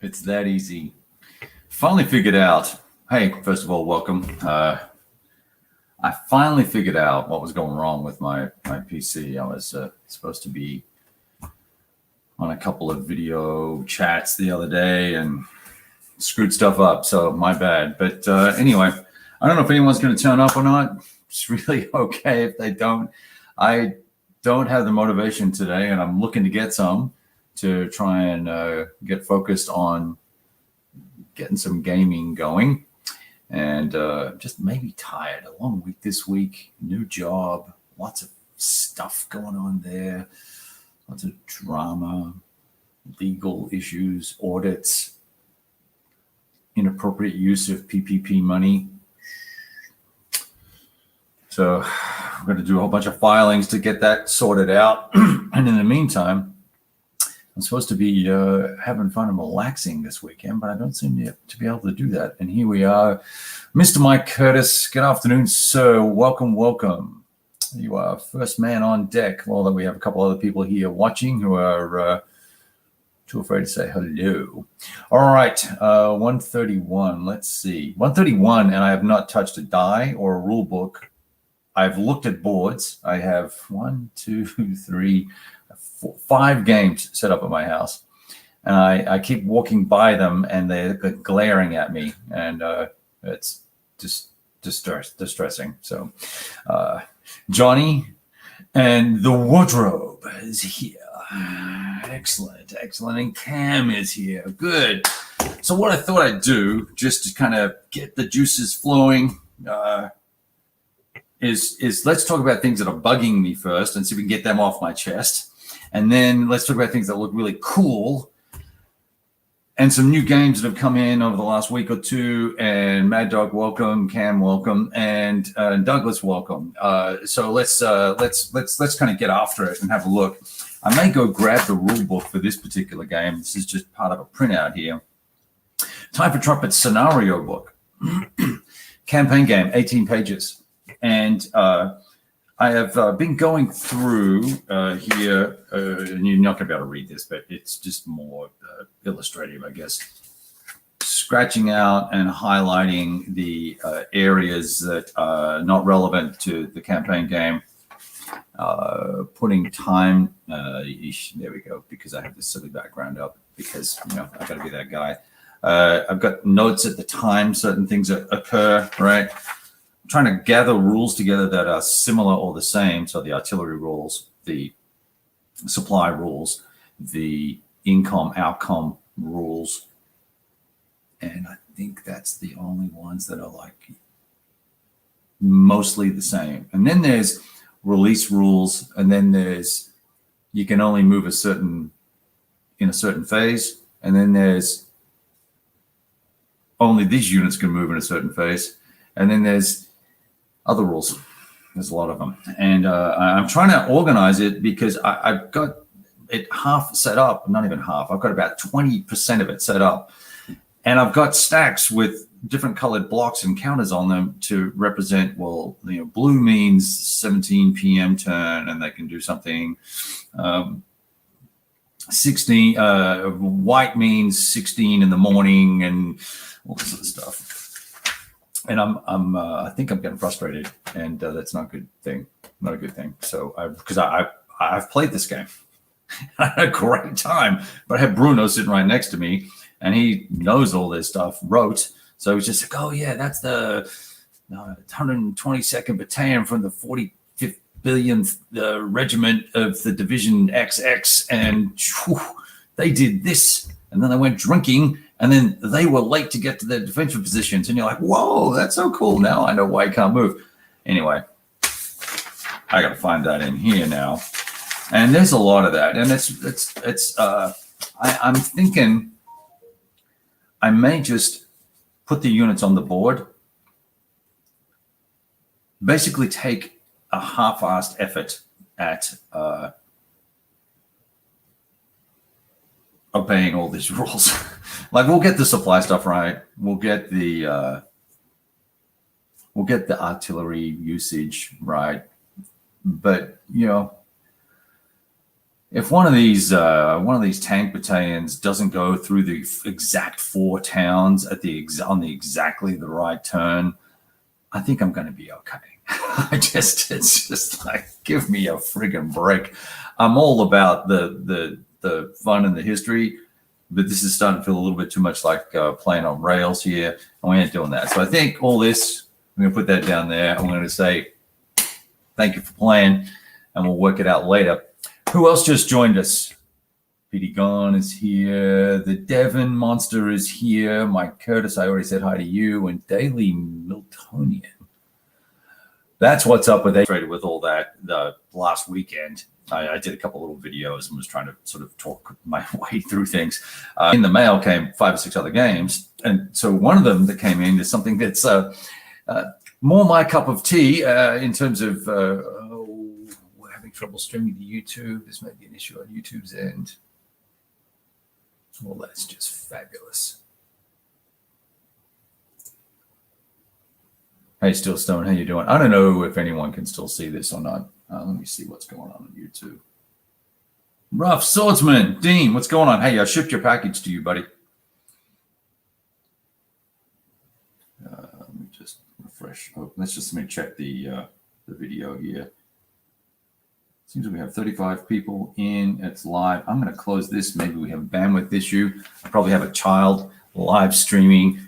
It's that easy. Finally figured out. Hey, first of all, welcome. I finally figured out what was going wrong with my PC. I was supposed to be on a couple of video chats the other day and screwed stuff up. So my bad. But anyway, I don't know if anyone's going to turn up or not. It's really okay if they don't. I don't have the motivation today, and I'm looking to get some to try and get focused on getting some gaming going. And just maybe tired. A long week this week, new job, lots of stuff going on there, lots of drama, legal issues, audits, inappropriate use of PPP money. So we're going to do a whole bunch of filings to get that sorted out. And in the meantime, I'm supposed to be having fun and relaxing this weekend, but I don't seem to be able to do that. And here we are. Mr. Mike Curtis, good afternoon, sir. Welcome, welcome. You are first man on deck, although we have a couple other people here watching who are too afraid to say hello. All right, 131, let's see. 131, and I have not touched a die or a rule book. I've looked at boards. I have 5 games set up at my house, and I keep walking by them, and they're glaring at me, and it's just distressing. So Johnny and the wardrobe is here. Excellent. And Cam is here. Good. So what I thought I'd do, just to kind of get the juices flowing, is let's talk about things that are bugging me first and see if we can get them off my chest. And then let's talk about things that look really cool and some new games that have come in over the last week or two. And Mad Dog, welcome. Cam, welcome. And Douglas, welcome. So let's kind of get after it and have a look. I may go grab the rule book for this particular game. This is just part of a printout here. Time for Trumpet scenario book. Campaign game, 18 pages. And I have been going through here, and you're not going to be able to read this, but it's just more illustrative, I guess. Scratching out and highlighting the areas that are not relevant to the campaign game. Putting time, there we go, because I have this silly background up, because, I got to be that guy. I've got notes at the time certain things occur, right? Trying to gather rules together that are similar or the same. So the artillery rules, the supply rules, the income outcome rules. And I think that's the only ones that are like mostly the same. And then there's release rules. And then there's, you can only move in a certain phase. And then there's only these units can move in a certain phase. And then there's other rules. There's a lot of them. And I'm trying to organize it because I've got it half set up, not even half. I've got about 20% of it set up. And I've got stacks with different colored blocks and counters on them to represent, well, blue means 17 p.m. turn, and they can do something. 16, white means 16 in the morning, and all this other stuff. And I think I'm getting frustrated, and that's not a good thing. Not a good thing. So because I've played this game, I had a great time, but I had Bruno sitting right next to me, and he knows all this stuff, wrote. So he's just like, oh yeah, that's the 122nd Battalion from the 45th Billionth Regiment of the Division XX, and whew, they did this, and then they went drinking. And then they were late to get to their defensive positions. And you're like, whoa, that's so cool. Now I know why you can't move. Anyway, I got to find that in here now. And there's a lot of that. And I'm thinking I may just put the units on the board, basically take a half-assed effort at obeying all these rules. Like, we'll get the supply stuff right. We'll get the artillery usage right. But if one of these tank battalions doesn't go through the exact 4 towns at on exactly the right turn, I think I'm going to be okay. It's just like, give me a friggin' break. I'm all about the fun and the history, but this is starting to feel a little bit too much like playing on rails here, and we ain't doing that. So I think all this, I'm going to put that down there. I'm going to say thank you for playing, and we'll work it out later. Who else just joined us? Petey Gone is here. The Devon Monster is here. Mike Curtis, I already said hi to you. And Daily Miltonian. That's what's up with all that the last weekend. I did a couple little videos and was trying to sort of talk my way through things. In the mail came 5 or 6 other games. And so one of them that came in is something that's more my cup of tea in terms of we're having trouble streaming to YouTube. This may be an issue on YouTube's end. Well, that's just fabulous. Hey, Stillstone, how you doing? I don't know if anyone can still see this or not. Let me see what's going on YouTube. Rough Swordsman, Dean, what's going on? Hey, I shipped your package to you, buddy. Let me just refresh. Oh, let me check the video here. Seems like we have 35 people in. It's live. I'm going to close this. Maybe we have a bandwidth issue. I probably have a child live streaming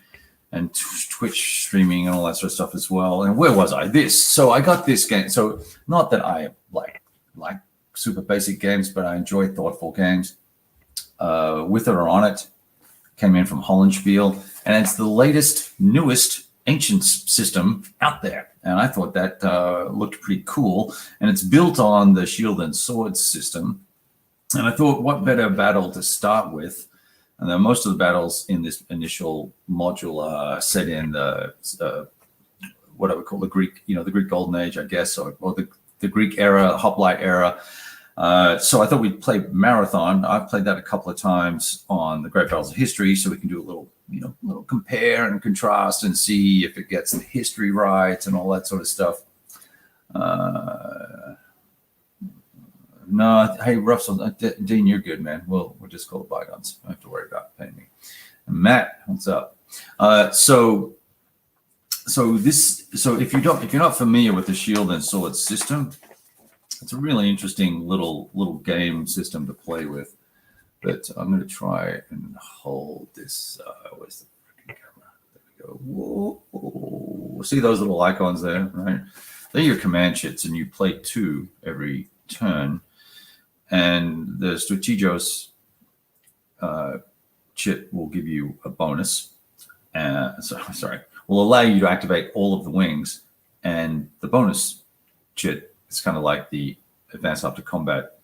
and Twitch streaming and all that sort of stuff as well. And where was I? So I got this game. So not that I like super basic games, but I enjoy thoughtful games. With it or on it came in from Hollandspiel, and it's the latest, newest ancient system out there. And I thought that looked pretty cool. And it's built on the Shield and Swords system. And I thought, what better battle to start with? And then most of the battles in this initial module are set in the what I would call the Greek, the Greek Golden Age, I guess, or the Greek era, hoplite era. So I thought we'd play Marathon. I've played that a couple of times on the Great Battles of History, so we can do a little compare and contrast and see if it gets the history right and all that sort of stuff. No, hey, Russell, Dean, you're good, man. We'll just call it bygones. Don't have to worry about paying me. And Matt, what's up? So if you're not familiar with the Shield and Sword system, it's a really interesting little game system to play with. But I'm going to try and hold this. Where's the freaking camera? There we go. Whoa. See those little icons there, right? They're your command chits, and you play 2 every turn. And the Strategos chit will give you a bonus. Will allow you to activate all of the wings. And the bonus chit is kind of like the advanced up to combat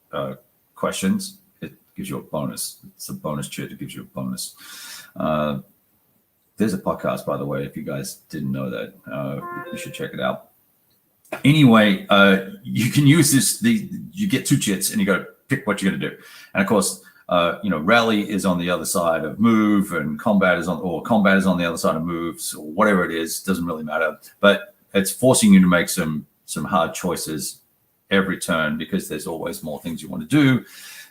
questions. It gives you a bonus. It's a bonus chit. It gives you a bonus. There's a podcast, by the way, if you guys didn't know that. You should check it out. Anyway, you can use this. You get 2 chits, and you got to pick what you're going to do. And of course, rally is on the other side of move, and combat is on the other side of moves, or whatever it is. Doesn't really matter. But it's forcing you to make some hard choices every turn, because there's always more things you want to do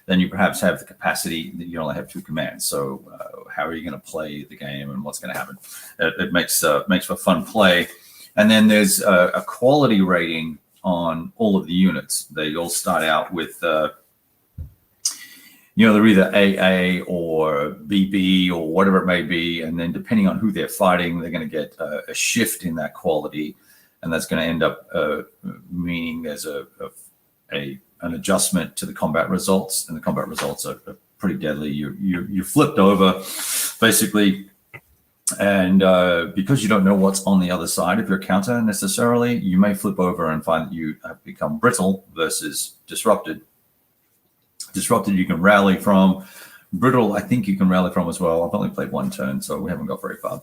than you perhaps have the capacity. That you only have 2 commands. So how are you going to play the game, and what's going to happen? It makes for fun play. And then there's a quality rating on all of the units. They all start out with, they're either AA or BB or whatever it may be. And then depending on who they're fighting, they're going to get a shift in that quality. And that's going to end up meaning there's an adjustment to the combat results. And the combat results are pretty deadly. You're flipped over, basically. And because you don't know what's on the other side of your counter necessarily, you may flip over and find that you have become brittle versus disrupted. Disrupted you can rally from. Brittle, I think you can rally from as well. I've only played 1 turn, so we haven't got very far.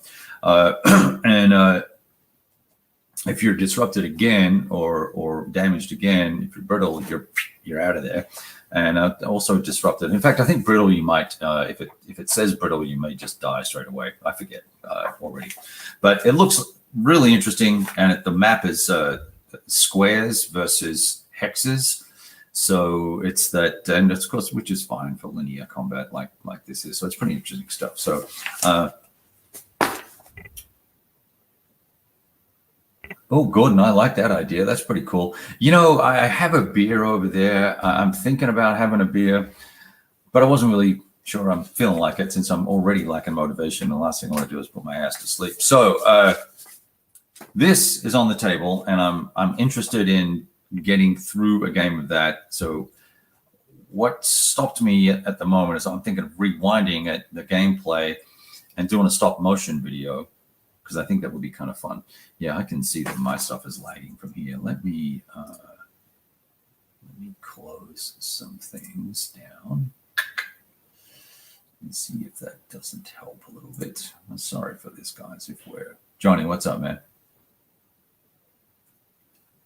And if you're disrupted again or damaged again, if you're brittle, you're out of there. And also disrupted. In fact, I think brittle, you might, if it says brittle, you may just die straight away. I forget already. But it looks really interesting, and the map is squares versus hexes. So it's that, and of course, which is fine for linear combat like this is. So it's pretty interesting stuff. So, oh, Gordon, I like that idea. That's pretty cool. You know, I have a beer over there. I'm thinking about having a beer, but I wasn't really sure I'm feeling like it since I'm already lacking motivation. The last thing I want to do is put my ass to sleep. So this is on the table, and I'm interested in getting through a game of that. So what stopped me at the moment is I'm thinking of rewinding the gameplay and doing a stop motion video, because I think that would be kind of fun. Yeah, I can see that my stuff is lagging from here. Let me close some things down and see if that doesn't help a little bit. I'm sorry for this, guys. Johnny, what's up, man?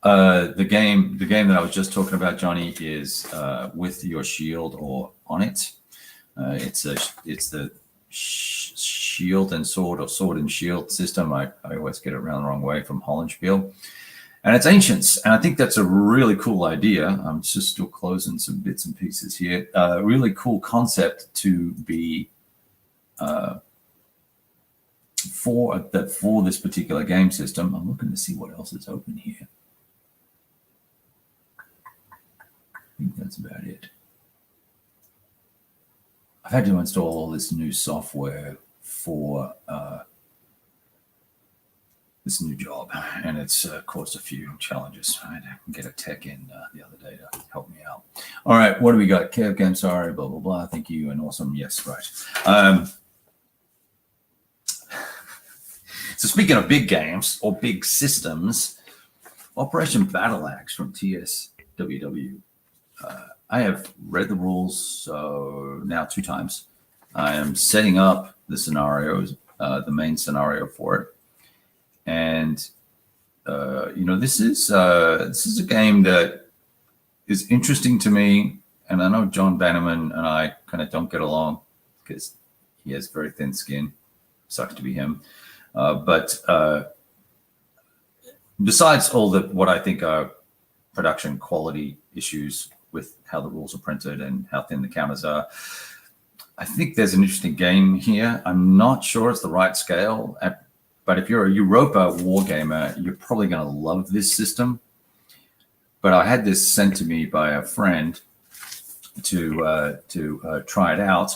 The game that I was just talking about, Johnny, is with your shield or on it. It's the shield and sword, or sword and shield system. I always get it around the wrong way, from Hollenspiel. And it's Ancients, and I think that's a really cool idea. I'm just still closing some bits and pieces here. Really cool concept to be for this particular game system. I'm looking to see what else is open here. I think that's about it. I've had to install all this new software for this new job, and it's caused a few challenges. I had to get a tech in the other day to help me out. All right, what do we got? Kev Game, sorry, blah, blah, blah. Thank you, and awesome. Yes, right. So speaking of big games or big systems, Operation Battle Axe from TSWW. I have read the rules now 2 times. I am setting up the scenarios, the main scenario for it, and you know, this is a game that is interesting to me. And I know John Bannerman and I kind of don't get along because he has very thin skin. Sucks to be him. But besides all what I think are production quality issues with how the rules are printed and how thin the counters are, I think there's an interesting game here. I'm not sure it's the right scale, but if you're a Europa wargamer, you're probably going to love this system. But I had this sent to me by a friend to try it out,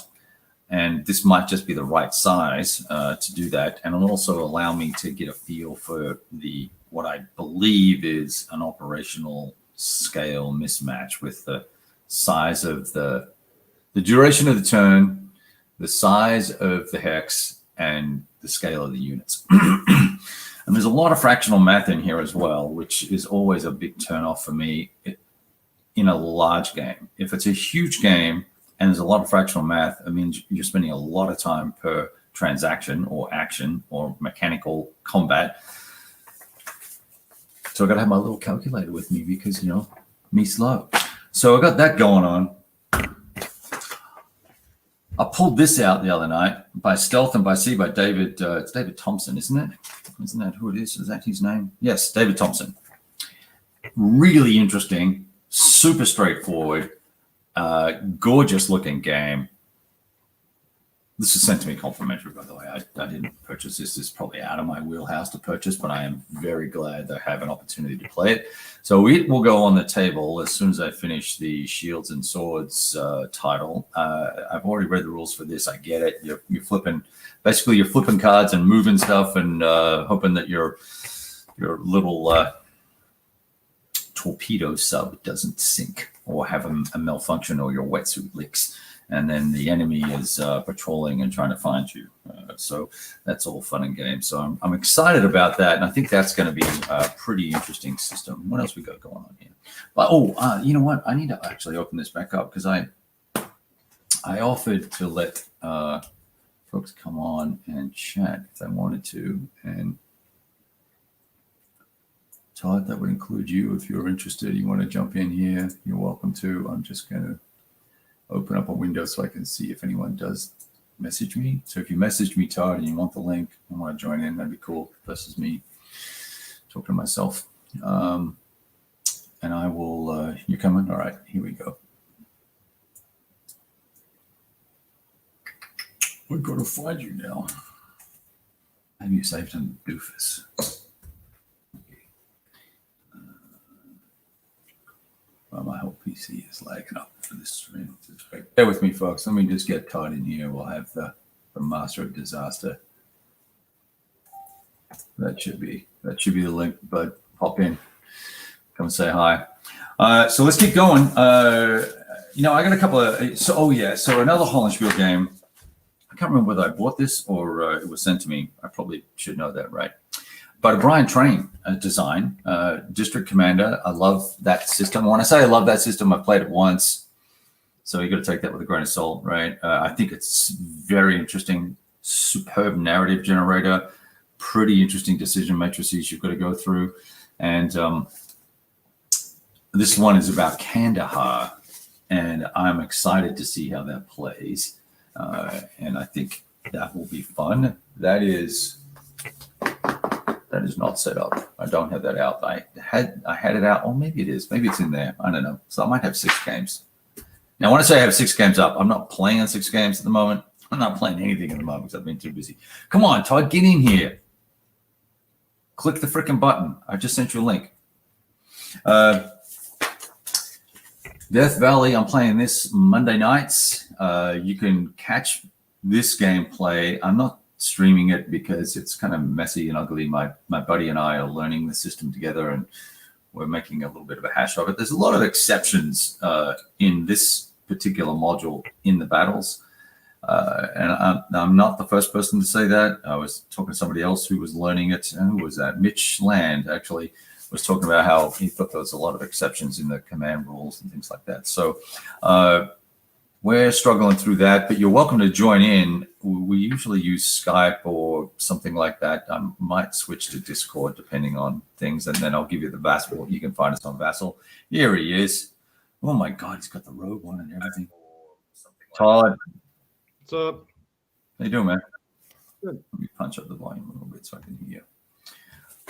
and this might just be the right size to do that, and it'll also allow me to get a feel for what I believe is an operational scale mismatch with the size of the duration of the turn, the size of the hex, and the scale of the units. And there's a lot of fractional math in here as well, which is always a big turnoff for me in a large game. If it's a huge game and there's a lot of fractional math, it means you're spending a lot of time per transaction or action or mechanical combat. So I got to have my little calculator with me because, you know, me slow. So I got that going on. I pulled this out the other night by Stealth and by Sea by David. It's David Thompson, isn't it? Isn't that who it is? Is that his name? Yes, David Thompson. Really interesting, super straightforward, gorgeous looking game. This is sent to me complimentary, by the way. I didn't purchase this. This is probably out of my wheelhouse to purchase, but I am very glad that I have an opportunity to play it. So it will go on the table as soon as I finish the Shields and Swords title. I've already read the rules for this. I get it. You're flipping, basically you're flipping cards and moving stuff and hoping that your little torpedo sub doesn't sink or have a malfunction or your wetsuit leaks. And then the enemy is patrolling and trying to find you. So that's all fun and games. So I'm excited about that. And I think that's going to be a pretty interesting system. What else we got going on here? But, you know what? I need to actually open this back up because I offered to let folks come on and chat if they wanted to. And Todd, that would include you. If you're interested, you want to jump in here, you're welcome to. I'm just going to open up a window so I can see if anyone does message me. So if you message me, Todd, and you want the link and want to join in, that'd be cool versus me talking to myself. And and I will. You coming? All right, here we go. We're going to find you now. Have you saved him, doofus? Well, my whole PC is lagging up for this stream. Bear with me, folks. Let me just get Todd in here. We'll have the Master of Disaster. That should be the link, bud. Pop in. Come and say hi. So let's keep going. I got a couple of. So another Hollenspiel game. I can't remember whether I bought this or it was sent to me. I probably should know that, right? But a Brian Train design, District Commander. I love that system. When I say I love that system, I've played it once. So you got to take that with a grain of salt, right? I think it's very interesting, superb narrative generator, pretty interesting decision matrices you've got to go through. And this one is about Kandahar, and I'm excited to see how that plays. And I think that will be fun. That is not set up. I don't have that out. I had it out. Oh, maybe it is. Maybe it's in there. I don't know. So I might have 6 games. Now, when I say I have 6 games up, I'm not playing 6 games at the moment. I'm not playing anything at the moment because I've been too busy. Come on, Todd, get in here. Click the freaking button. I just sent you a link. Death Valley, I'm playing this Monday nights. You can catch this gameplay. I'm not streaming it because it's kind of messy and ugly. My buddy and I are learning the system together, and we're making a little bit of a hash of it. There's a lot of exceptions in this particular module in the battles. And I'm not the first person to say that. I was talking to somebody else who was learning it. Who was that? Mitch Land, actually, was talking about how he thought there was a lot of exceptions in the command rules and things like that. So we're struggling through that, but you're welcome to join in. We usually use Skype or something like that. I might switch to Discord depending on things, and then I'll give you the Vassal. You can find us on Vassal. Here he is. Oh my God, he's got the robe on and everything. Todd. What's up? How you doing, man? Good. Let me punch up the volume a little bit so I can hear you.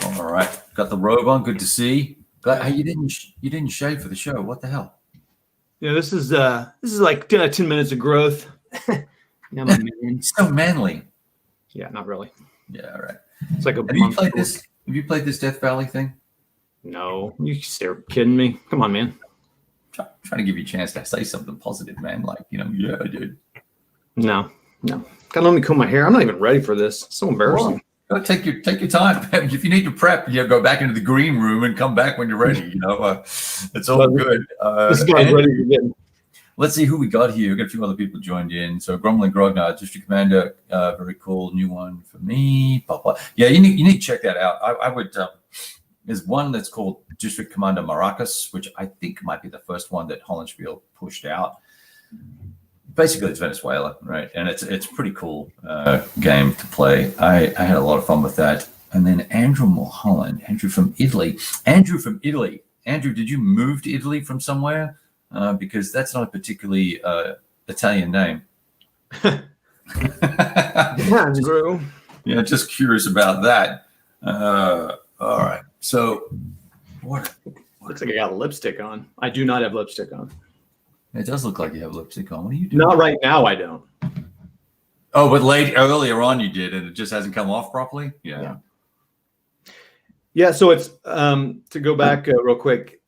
All right, got the robe on. Good to see. Hey, you didn't shave for the show. What the hell? Yeah, this is like 10 minutes of growth. Yeah, I'm a man. So manly. Yeah, not really. Yeah, all right. It's like a Have you played this Death Valley thing? No, you still kidding me? Come on, man. Trying to give you a chance to say something positive, man. Like, yeah, dude. No. Gotta let me comb my hair. I'm not even ready for this. It's so embarrassing. Well, take your time. If you need to prep, go back into the green room and come back when you're ready. It's all good. This is ready to get. Let's see who we got here. We've got a few other people joined in. So Grumbling Grognard, District Commander, very cool. New one for me. Papa. Yeah, you need to check that out. I would. There's one that's called District Commander Maracas, which I think might be the first one that Hollenspiel pushed out. Basically, it's Venezuela, right? And it's a pretty cool game to play. I had a lot of fun with that. And then Andrew Mulholland, Andrew from Italy. Andrew, did you move to Italy from somewhere? Because that's not a particularly Italian name. Andrew. Yeah, just curious about that. All right. So, what? Looks like I got lipstick on. I do not have lipstick on. It does look like you have lipstick on. What are you doing? Not right now, I don't. Oh, but earlier on you did, and it just hasn't come off properly? Yeah. Yeah, so it's, to go back real quick,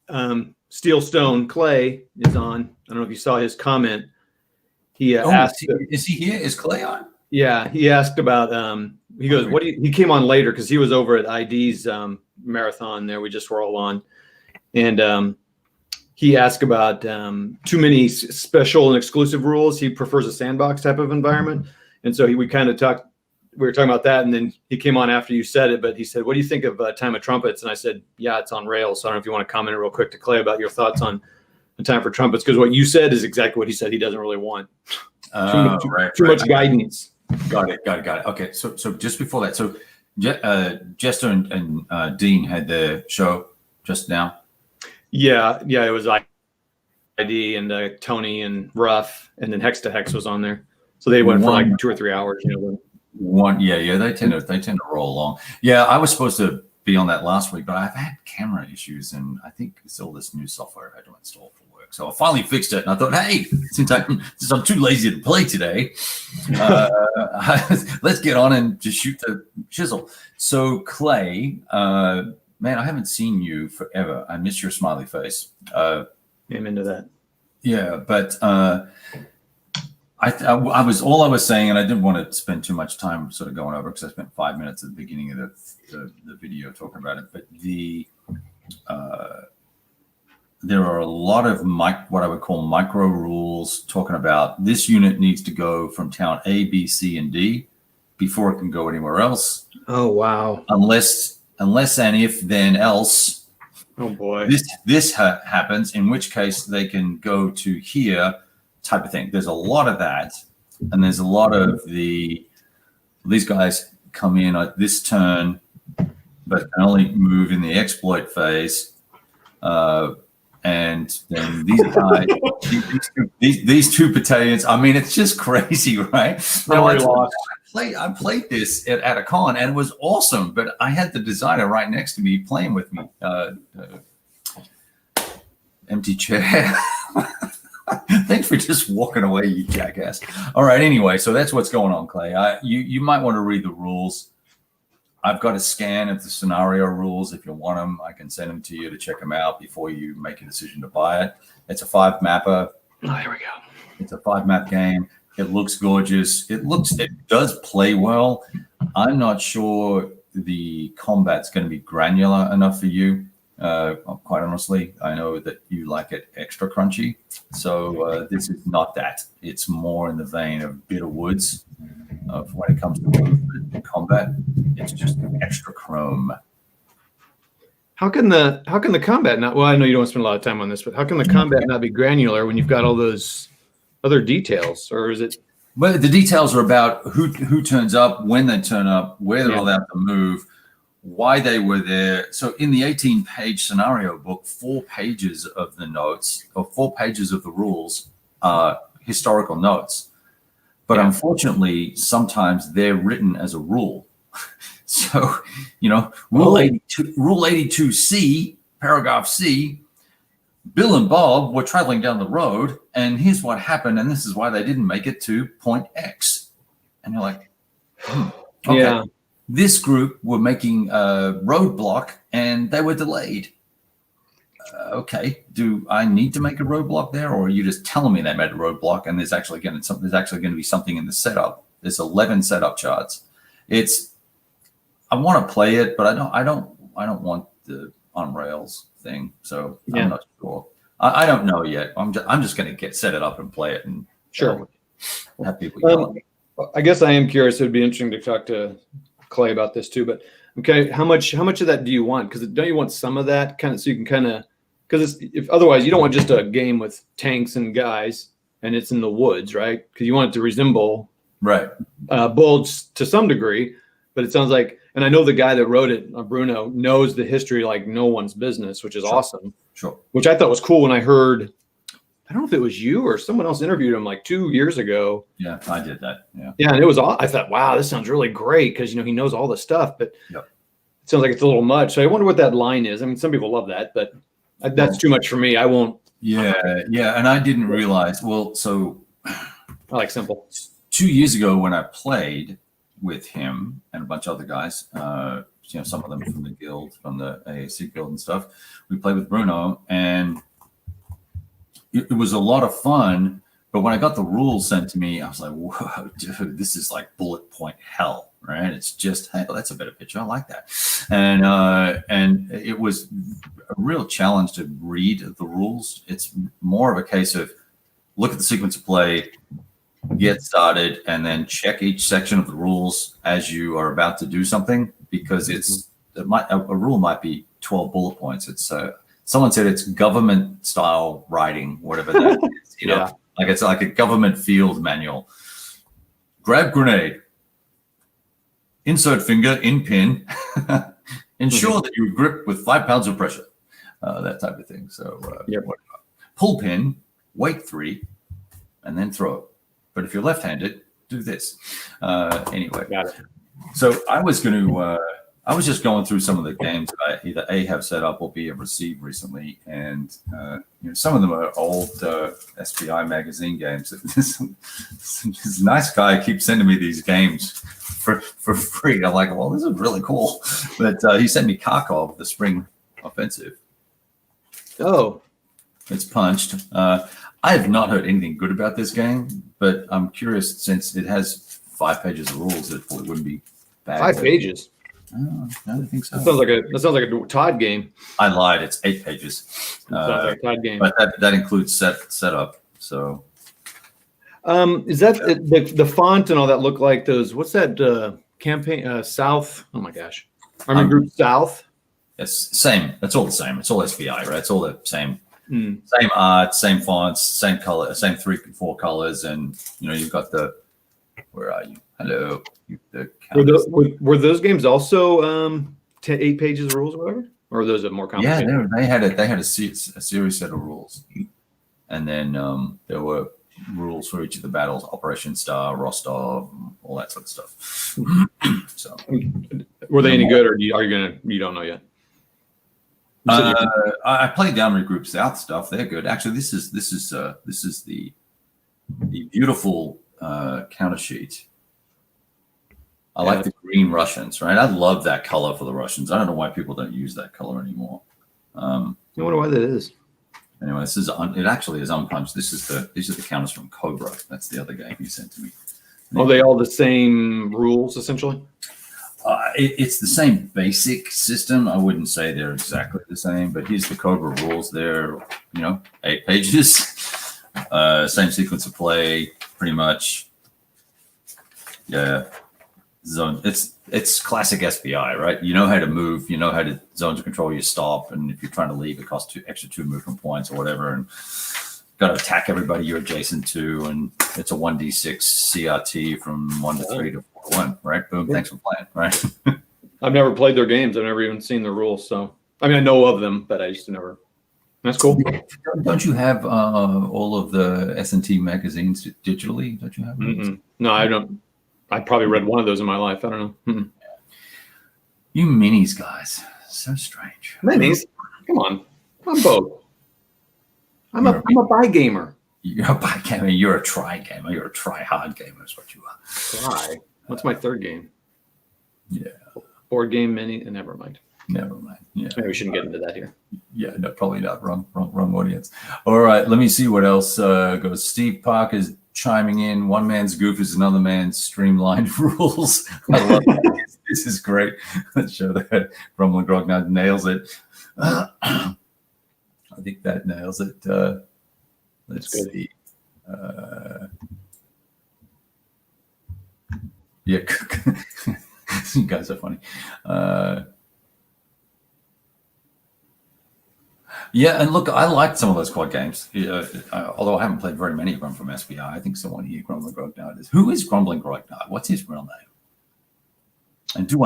Steel Stone Clay is on. I don't know if you saw his comment. He asked. Is he here? Is Clay on? Yeah, he asked about, he goes, he came on later because he was over at ID's marathon there. We just were all on. And he asked about too many special and exclusive rules. He prefers a sandbox type of environment. And so we were talking about that. And then he came on after you said it, but he said, what do you think of Time of Trumpets? And I said, yeah, it's on rails. So I don't know if you want to comment real quick to Clay about your thoughts on the Time for Trumpets, because what you said is exactly what he said he doesn't really want. Too much guidance. Got it. Okay, so just before that, so Jester and Dean had their show just now. Yeah, it was ID and Tony and Ruff, and then Hex to Hex was on there. So they went for like 2 or 3 hours. They tend to roll along. Yeah, I was supposed to be on that last week, but I've had camera issues, and I think it's all this new software I had to install for work. So I finally fixed it, and I thought, hey, since I'm too lazy to play today, let's get on and just shoot the Shizzle. So Clay, man, I haven't seen you forever. I miss your smiley face. I'm into that. Yeah, but I was saying, and I didn't want to spend too much time sort of going over because I spent 5 minutes at the beginning of the video talking about it. But there are a lot of what I would call micro rules talking about this unit needs to go from town A, B, C, and D before it can go anywhere else. Oh wow! Unless and if then else. Oh boy! This happens, in which case they can go to here. Type of thing. There's a lot of that, and there's a lot of these guys come in at this turn, but can only move in the exploit phase. And then these guys, these two battalions. I mean, it's just crazy, right? I played this at a con, and it was awesome. But I had the designer right next to me playing with me. Empty chair. Thanks for just walking away, you jackass. All right, anyway, so that's what's going on, Clay. You might want to read the rules. I've got a scan of the scenario rules. If you want them, I can send them to you to check them out before you make a decision to buy it. It's a 5-mapper. Oh, there we go. It's a 5-map game. It looks gorgeous. It does play well. I'm not sure the combat's going to be granular enough for you. Quite honestly, I know that you like it extra crunchy. So this is not that. It's more in the vein of Bitter Woods when it comes to combat. It's just extra chrome. How can the combat not? Well, I know you don't want to spend a lot of time on this, but how can the combat not be granular when you've got all those other details, or is it? Well, the details are about who turns up, when they turn up, where they're allowed to move, why they were there. So in the 18-page scenario book, 4 pages of the notes or 4 pages of the rules are historical notes. But unfortunately, sometimes they're written as a rule. So, Rule 82C, paragraph C, Bill and Bob were traveling down the road, and here's what happened, and this is why they didn't make it to point X. And you're like, okay. Yeah. This group were making a roadblock and they were delayed. Okay, do I need to make a roadblock there, or are you just telling me they made a roadblock and there's actually going to be something in the setup? There's 11 setup charts. I want to play it, but I don't want the on rails thing. So I'm not sure. I don't know yet. I'm just going to set it up and play it and sure have people. I guess I am curious. It would be interesting to talk to Clay about this too, but okay, how much of that do you want? Because don't you want some of that kind of so you can kind of because if otherwise you don't want just a game with tanks and guys and it's in the woods, right? Because you want it to resemble Bulge to some degree, but it sounds like, and I know the guy that wrote it, Bruno, knows the history like no one's business, which is awesome. Sure. Which I thought was cool when I heard. I don't know if it was you or someone else interviewed him like 2 years ago. Yeah, I did that. Yeah. Yeah, and it was all. I thought, wow, this sounds really great because he knows all the stuff, but it sounds like it's a little much. So I wonder what that line is. I mean, some people love that, but that's too much for me. I won't. Yeah, and I didn't realize. Well, so I like simple. 2 years ago when I played with him and a bunch of other guys, some of them from the guild, from the AAC guild and stuff, we played with Bruno and. It was a lot of fun, but when I got the rules sent to me, I was like, whoa, dude, this is like bullet point hell, right? It's just, hey, that's a better picture. I like that. And it was a real challenge to read the rules. It's more of a case of look at the sequence of play, get started, and then check each section of the rules as you are about to do something, because a rule might be 12 bullet points. It's someone said it's government style writing, whatever that is, like it's like a government field manual. Grab grenade, insert finger in pin, ensure that you grip with 5 pounds of pressure, that type of thing. So pull pin, wait 3, and then throw it. But if you're left-handed, do this. Anyway, got it. So I was going to I was just going through some of the games that I either A, have set up or B, have received recently, and some of them are old SPI magazine games. This nice guy keeps sending me these games for free. I'm like, well, this is really cool. But he sent me Kharkov, the Spring Offensive. Oh, it's punched. I have not heard anything good about this game, but I'm curious, since it has 5 pages of rules, it wouldn't be bad. 5 pages. Oh, I don't think so. That sounds like a Todd game. I lied. It's 8 pages. Sounds like a Todd game. But that includes setup. So, is that the font and all that look like those? What's that campaign? South. Oh my gosh, Army Group South. It's same. It's all the same. It's all SPI, right? It's all the same. Mm. Same art, same fonts, same color, same 3-4 colors, and you've got the. Where are you? Hello. Were those games also 8 pages of rules or whatever? Or are those more complicated? Yeah, they had a series set of rules, and then there were rules for each of the battles: Operation Star, Rostov, all that sort of stuff. So, were they any good, or you don't know yet? I played the Army Group South stuff. They're good. Actually, this is the beautiful counter sheet. I like the green Russians, right? I love that color for the Russians. I don't know why people don't use that color anymore. I wonder why that is. Anyway, it actually is unpunched. These are the counters from Cobra. That's the other game he sent to me. Are they all the same rules essentially? It's the same basic system. I wouldn't say they're exactly the same, but here's the Cobra rules. They're 8 pages, same sequence of play, pretty much. Yeah. Zone. It's classic SPI, right? You know how to move, you know how to zones of control you stop, and if you're trying to leave, it costs 2 movement points or whatever, and got to attack everybody you're adjacent to, and it's a 1d6 CRT from 1 to 3 to 4 to 1, right? Boom, thanks for playing, right? I've never played their games. I've never even seen the rules, so I mean I know of them, but I just never. That's cool. Don't you have all of the S&T magazines digitally? Don't you have those? No, I don't. I probably read one of those in my life. I don't know. You minis guys, so strange. Minis? Come on. I'm both. I'm a buy gamer. You're a buy gamer. You're a try gamer. You're a try hard gamer is what you are. Try? What's my third game? Yeah. Board game mini. Never mind. Never mind. Yeah. Maybe we shouldn't get into that here. Yeah, no, probably not. Wrong audience. All right, let me see what else goes. Steve Park is chiming in. One man's goof is another man's streamlined rules. I love that. This is great. Let's show that. Grumbling Grognard nails it. I think that nails it. Let's see. Yeah, you guys are funny. Yeah, and look, I liked some of those quad games, although I haven't played very many of them from SPI. I think someone here, Grumbling Grognard, is. Who is Grumbling Grognard? What's his real name? And do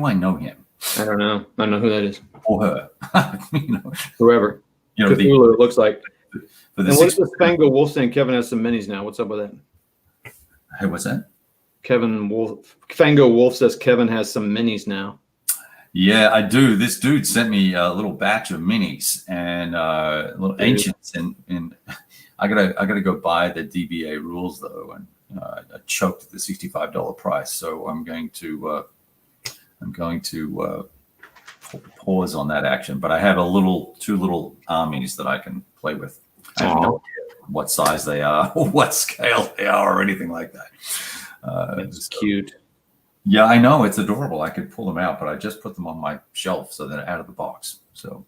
I know him? I don't know. I don't know who that is. Or her. Whoever. Cthulhu, it looks like. And what's the Fango Wolf saying? Kevin has some minis now. What's up with that? Hey, what's that? Kevin Wolf. Fango Wolf says Kevin has some minis now. Yeah, I do. This dude sent me a little batch of minis and little ancients, and I gotta go buy the DBA rules though, and I choked at the $65 price. So I'm going to pause on that action. But I have two little armies that I can play with. I have no idea what size they are, or what scale they are, or anything like that. That's cute. Yeah, I know. It's adorable. I could pull them out, but I just put them on my shelf so they're out of the box. So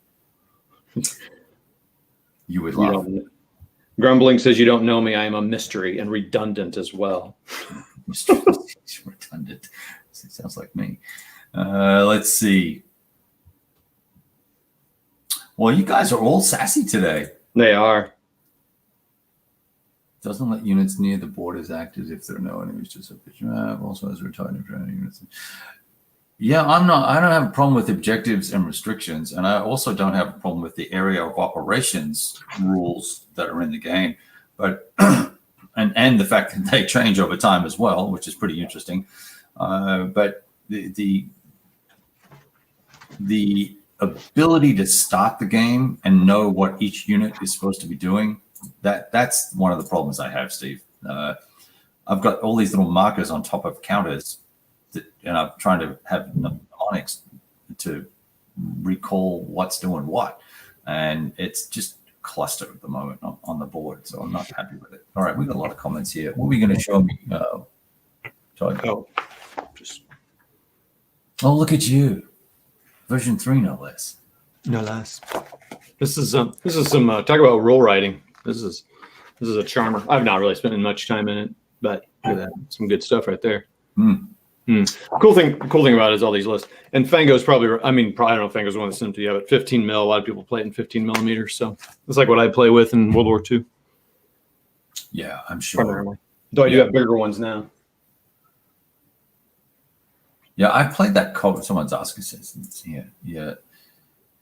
you would laugh. Grumbling says, you don't know me. I am a mystery and redundant as well. Redundant. It sounds like me. Let's see. Well, you guys are all sassy today. They are. Doesn't let units near the borders act as if there are no enemies, just a picture. Also has retarded units. Yeah, I don't have a problem with objectives and restrictions, and I also don't have a problem with the area of operations rules that are in the game, but and the fact that they change over time as well, which is pretty interesting. But the the ability to start the game and know what each unit is supposed to be doing, that's one of the problems I have, Steve. I've got all these little markers on top of counters, and I'm trying to have mnemonics to recall what's doing what, and it's just cluster at the moment on the board, so I'm not happy with it. All right, we've got a lot of comments here. What are we going to show me? Oh, look at you, version 3, no less. No less. This is some talk about rule writing. This is a charmer. I've not really spent much time in it, but look at that, some good stuff right there. Cool thing about it is all these lists. And Fango's probably, I don't know if Fango's one that's sent to you, but 15 mil. A lot of people play it in 15 millimeters, so it's like what I play with in World War II. Yeah, I'm sure. Primarily. Though I do have bigger ones now. Yeah, I played that code. Someone's asking since yeah.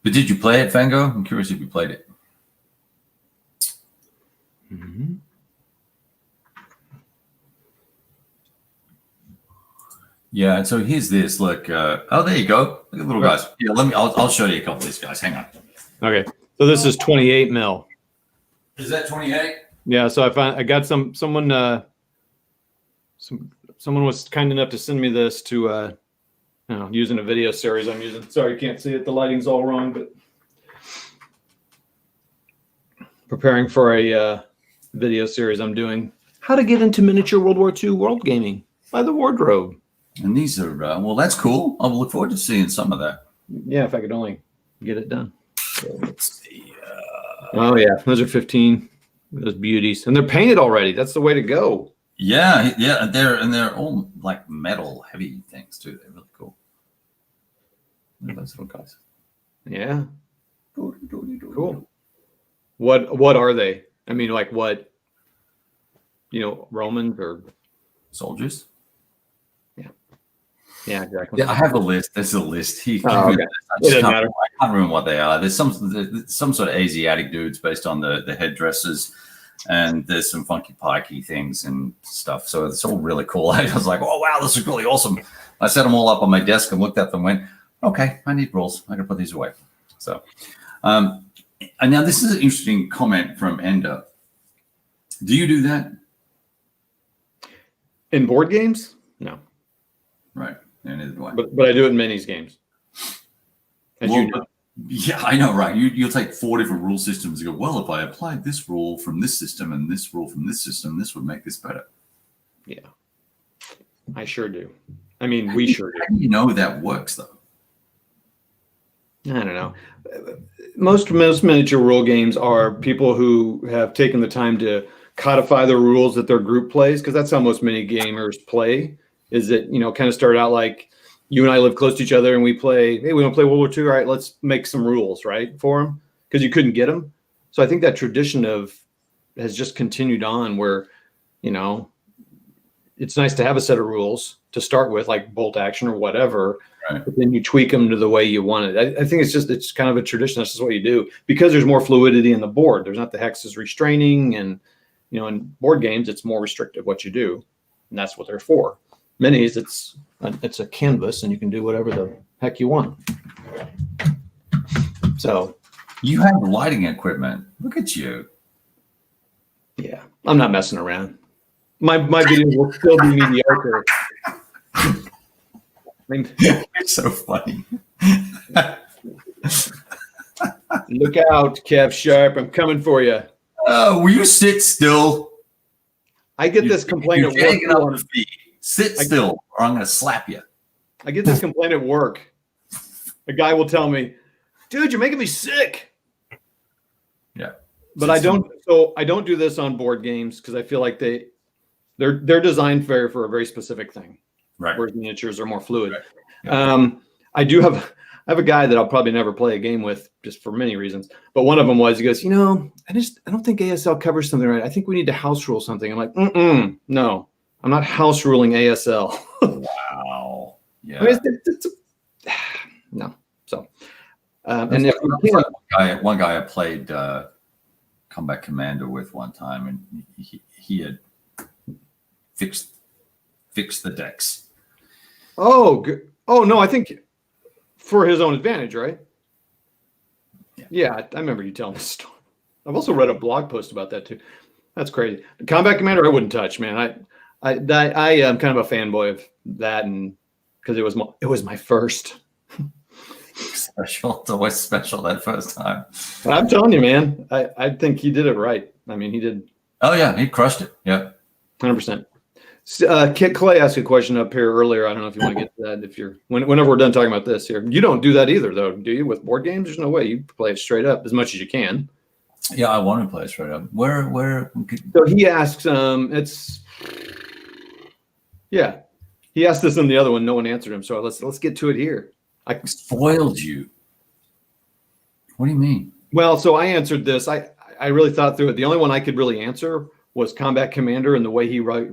But did you play it, Fango? I'm curious if you played it. Mm-hmm. Yeah, and so here's this. Look, oh, there you go. Look at the little guys. Yeah, I'll show you a couple of these guys. Hang on. Okay, so this is 28 mil. Is that 28? Yeah, so I got someone was kind enough to send me this to using a video series I'm using. Sorry, you can't see it. The lighting's all wrong, but preparing for a video series I'm doing. How to get into miniature World War II world gaming by the Wardrobe. And these are, well, that's cool. I'll look forward to seeing some of that. Yeah, if I could only get it done. So let's see. Oh, yeah. Those are 15. Those beauties. And they're painted already. That's the way to go. Yeah. And they're all like metal heavy things, too. They're really cool. Look at those little guys. Yeah. Cool. What are they? I mean, like what? Romans or soldiers? Yeah, exactly. Yeah, I have a list. There's a list. Okay. I can't remember what they are. There's some sort of Asiatic dudes based on the headdresses, and there's some funky pikey things and stuff. So it's all really cool. I was like, oh wow, this is really awesome. I set them all up on my desk and looked at them and went, okay, I need rules. I gotta put these away. So and now this is an interesting comment from Ender. Do you do that? In board games? No. Right. Neither do I. But I do it in minis games. As you know. Yeah, I know, right? You'll take 4 different rule systems and go, well, if I applied this rule from this system and this rule from this system, this would make this better. Yeah. I sure do. I mean, we sure do. How do you know that works, though? I don't know. Most miniature rule games are people who have taken the time to codify the rules that their group plays, because that's how most mini gamers play. Is that, kind of start out like you and I live close to each other and we play, hey, we want to play World War II. All right, let's make some rules, right, for them, because you couldn't get them. So I think that tradition has just continued on where, it's nice to have a set of rules to start with, like bolt action or whatever, right. But then you tweak them to the way you want it. I think it's kind of a tradition. That's just what you do, because there's more fluidity in the board. There's not the hexes restraining, and, in board games, it's more restrictive what you do, and that's what they're for. Minis, it's a canvas, and you can do whatever the heck you want. So, you have lighting equipment. Look at you. Yeah, I'm not messing around. My videos will still be mediocre. It's so funny. Look out, Kev Sharp! I'm coming for you. Will you sit still? I get this complaint at work. Sit still, or I'm going to slap you. I get this complaint at work. A guy will tell me, "Dude, you're making me sick." Yeah, but I don't. So I don't do this on board games because I feel like they're designed for a very specific thing. Right. Whereas miniatures are more fluid. Right. Yeah. I have a guy that I'll probably never play a game with, just for many reasons. But one of them was, he goes, I don't think ASL covers something right. I think we need to house rule something. I'm like, no. I'm not house ruling ASL. Wow. Yeah. No. So, and if one guy I played Combat Commander with one time, and he had fixed the decks. Oh, good. Oh no, I think for his own advantage, right? Yeah. Yeah, I remember you telling this story. I've also read a blog post about that too. That's crazy. Combat Commander, I wouldn't touch, man. I am kind of a fanboy of that, and because it was my first. Special. It's always special that first time. I'm telling you, man. I think he did it right. I mean, he did. Oh yeah, he crushed it. Yeah. 100%. Kit Clay asked a question up here earlier. I don't know if you want to get to that. If you're whenever we're done talking about this here, you don't do that either, though, do you? With board games, there's no way you play it straight up as much as you can. Yeah, I want to play it straight up. Where? So he asks, yeah, he asked this in the other one. No one answered him. So let's get to it here. I spoiled you. What do you mean? Well, so I answered this. I really thought through it. The only one I could really answer was Combat Commander and the way he wrote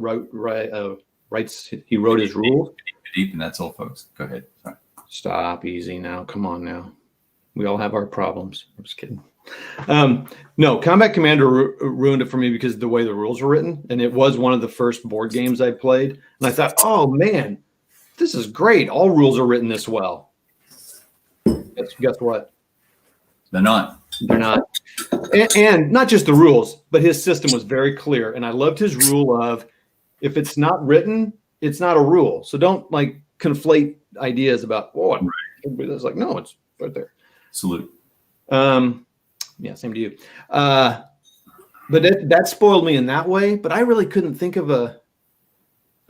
his rules. Deep, and that's all, folks. Go ahead. Sorry. Stop, easy now. Come on now. We all have our problems. I'm just kidding. No, Combat Commander ruined it for me because of the way the rules were written, and it was one of the first board games I played. And I thought, oh man, this is great. All rules are written this well. Guess what? They're not. They're not. And not just the rules, but his system was very clear. And I loved his rule of if it's not written, it's not a rule. So don't like conflate ideas about, oh, right. It's like, no, it's right there. Salute. Yeah, same to you. But that spoiled me in that way. But I really couldn't think of a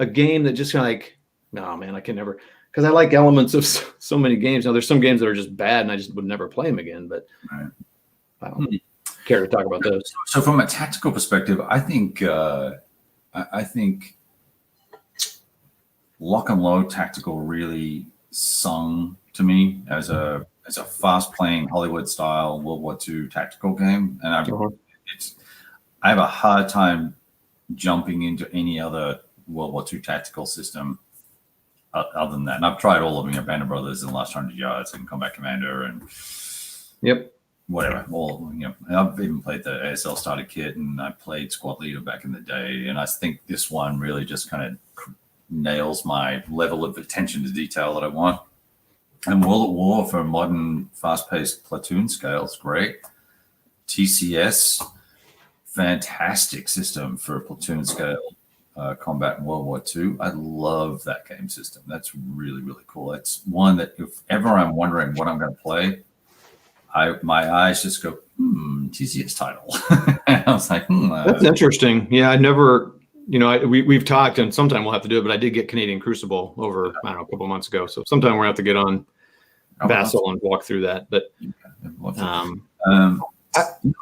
game that just kind of like, no, man, I can never. Because I like elements of so many games. Now, there's some games that are just bad, and I just would never play them again. But right. I don't care to talk about those. So, from a tactical perspective, I think Lock and Load Tactical really sung to me as a fast-playing Hollywood-style World War II tactical game, and I have a hard time jumping into any other World War II tactical system. Other than that, and I've tried all of them, Band of Brothers and Last 100 Yards and Combat Commander and whatever. All I've even played the ASL starter kit, and I played Squad Leader back in the day. And I think this one really just kind of nails my level of attention to detail that I want. And World at War for modern, fast-paced platoon scale is great. TCS, fantastic system for platoon scale. Combat in World War II. I love that game system. That's really, really cool. It's one that if ever I'm wondering what I'm going to play, my eyes just go, TCS title. And I was like, That's interesting. Yeah, I never, we've talked, and sometime we'll have to do it, but I did get Canadian Crucible over, I don't know, a couple months ago. So sometime we're going to have to get on Vassal and walk through that. But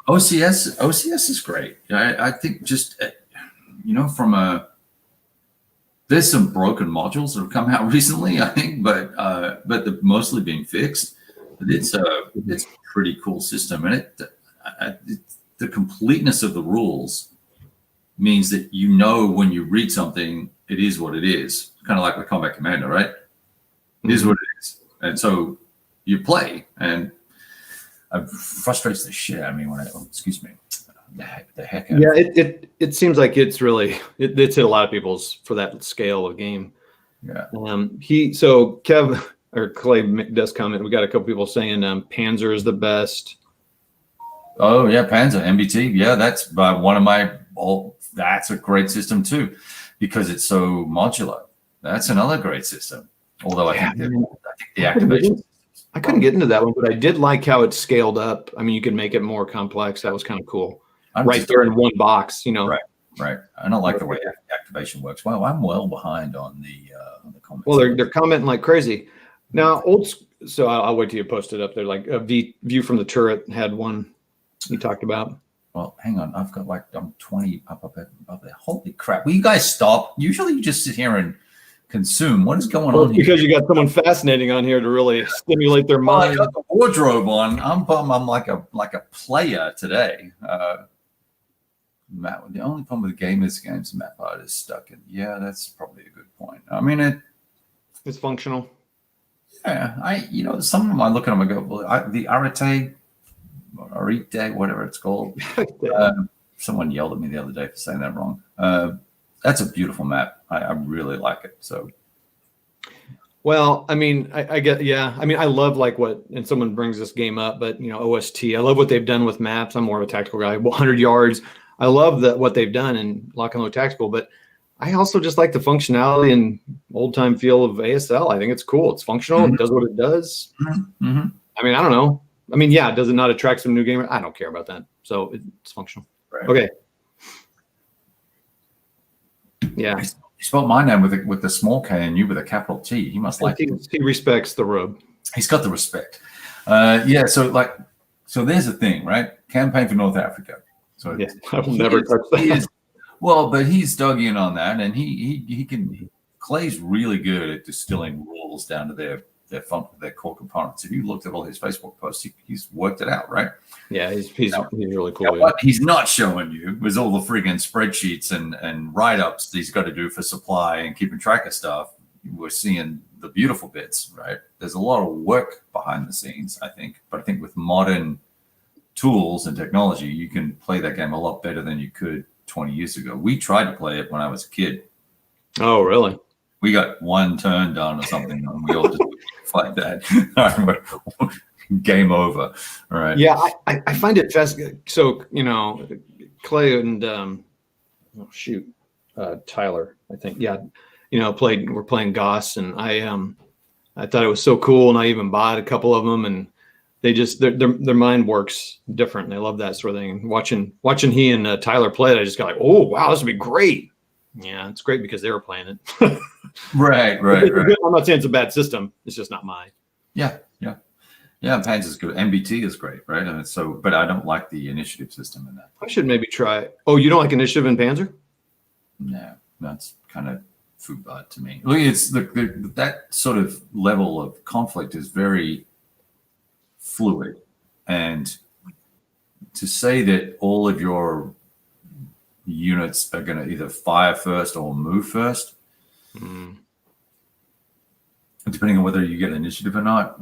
OCS is great. I think just... there's some broken modules that have come out recently, I think, but they're mostly being fixed. But it's a pretty cool system, and the completeness of the rules means that when you read something, it is what it is. Kind of like with Combat Commander, right? It is what it is, and so you play, and it frustrates the shit out of me excuse me. The heck out of it. It seems like it's really it's hit a lot of people's for that scale of game. Yeah. So Kev or Clay does comment. We got a couple people saying Panzer is the best. Oh yeah, Panzer MBT. Yeah, that's by one of my. That's a great system too, because it's so modular. That's another great system. Although I think the activation. I couldn't get into that one, but I did like how it's scaled up. I mean, you can make it more complex. That was kind of cool. There in one box, Right. I don't like the way activation works. Well, I'm well behind on the comments. Well, they're commenting like crazy. Now, so I'll wait till you post it up there. Like a view from the turret had one you talked about. Well, hang on. I've got I'm 20 up there. Holy crap. Will you guys stop? Usually you just sit here and consume. What is going on here? Because you got someone fascinating on here to really stimulate their mind. I got the wardrobe on. I'm like a player today. Matt, the only problem with gamers games map art is stuck in. Yeah, that's probably a good point. I mean, it's functional. Yeah, some of them I look at them and go, well, the Arite, whatever it's called. Someone yelled at me the other day for saying that wrong. That's a beautiful map. I really like it. So Well, I mean, I get, yeah. I mean, I love like what, and someone brings this game up, but OST. I love what they've done with maps. I'm more of a tactical guy. 100 yards. I love that what they've done in Lock and Load Tactical, but I also just like the functionality and old time feel of ASL. I think it's cool. It's functional. It does what it does. Mm-hmm. I mean, I don't know. I mean, yeah, does it not attract some new gamers? I don't care about that. So it's functional. Right. Okay. Yeah. He spelled my name with the small K and you with a capital T. He must like it. He respects the robe. He's got the respect. Yeah. So there's the thing, right? Campaign for North Africa. So yeah, I will never touch that. But he's dug in on that, and he can. Clay's really good at distilling rules down to their core components. If you looked at all his Facebook posts, he's worked it out, right? Yeah, he's really cool. Now, what he's not showing you is all the friggin' spreadsheets and write-ups that he's got to do for supply and keeping track of stuff. We're seeing the beautiful bits, right? There's a lot of work behind the scenes, I think. But I think with modern tools and technology, you can play that game a lot better than you could 20 years ago. We tried to play it when I was a kid. Oh, really? We got one turn done or something, and we all just like that. Game over. All right. Yeah, I find it fascinating. So, Clay and Tyler, I think. Yeah, we're playing Goss, and I thought it was so cool, and I even bought a couple of them, and they just their mind works different. And they love that sort of thing. Watching he and Tyler play it, I just got like, oh wow, this would be great. Yeah, it's great because they were playing it. Right. I'm not saying it's a bad system. It's just not mine. Yeah. Panzer is good. MBT is great, right? And but I don't like the initiative system in that. I should maybe try. Oh, you don't like initiative in Panzer? No, that's kind of food to me. Look, it's that sort of level of conflict is very fluid, and to say that all of your units are going to either fire first or move first, depending on whether you get initiative or not.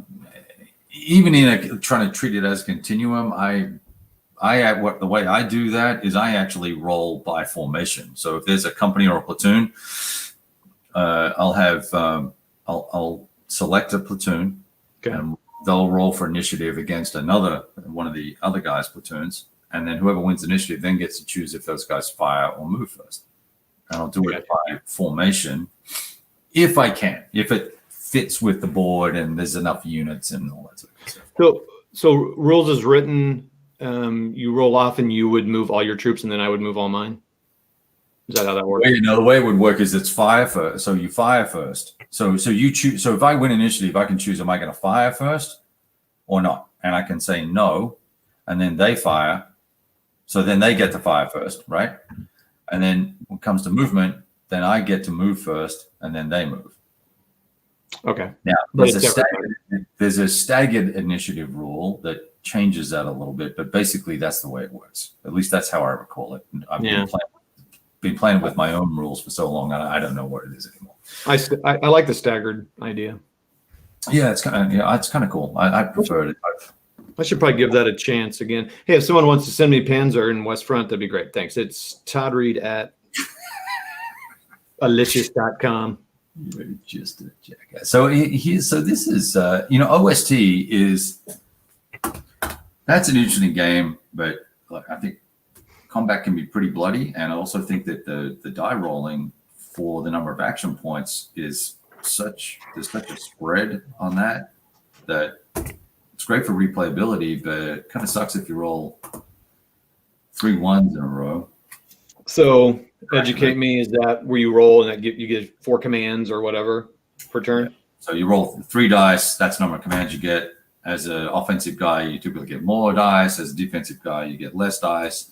Even in trying to treat it as a continuum, the way I do that is I actually roll by formation. So if there's a company or a platoon, I'll select a platoon, okay, and they'll roll for initiative against one of the other guys' platoons, and then whoever wins initiative then gets to choose if those guys fire or move first. And I'll do it by formation if I can, if it fits with the board and there's enough units and all that sort of stuff. So rules is written, you roll off and you would move all your troops and then I would move all mine. Is that how that works? The way it would work is it's fire first. So you fire first. So you choose. So if I win initiative, I can choose, am I going to fire first or not? And I can say no, and then they fire. So then they get to fire first, right? And then when it comes to movement, then I get to move first, and then they move. Okay. Now, there's a staggered initiative rule that changes that a little bit, but basically that's the way it works. At least that's how I recall it. I've been playing with my own rules for so long, I don't know what it is anymore. I like the staggered idea. Yeah, it's kind of cool. I prefer it. I should probably give that a chance again. Hey, if someone wants to send me Panzer in West Front, that'd be great. Thanks. It's Todd Reed at alicious.com. You're just a jackass. So this is OST is, that's an interesting game, but look, I think combat can be pretty bloody, and I also think that the die rolling for the number of action points is there's such a spread on that it's great for replayability, but it kind of sucks if you roll 3 1s in a row. So educate me, is that where you roll and you get 4 commands or whatever per turn? Yeah. So you roll 3 dice, that's the number of commands you get. As an offensive guy, you typically get more dice. As a defensive guy, you get less dice.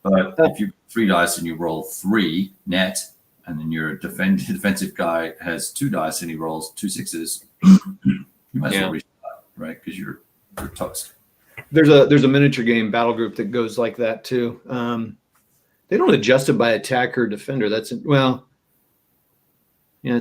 But if you 3 dice and you roll 3 net, and then your defensive guy has 2 dice and he rolls 2 6s, you might as well restart, right? Because you're toast. There's a miniature game battle group that goes like that too. They don't adjust it by attacker or defender. It's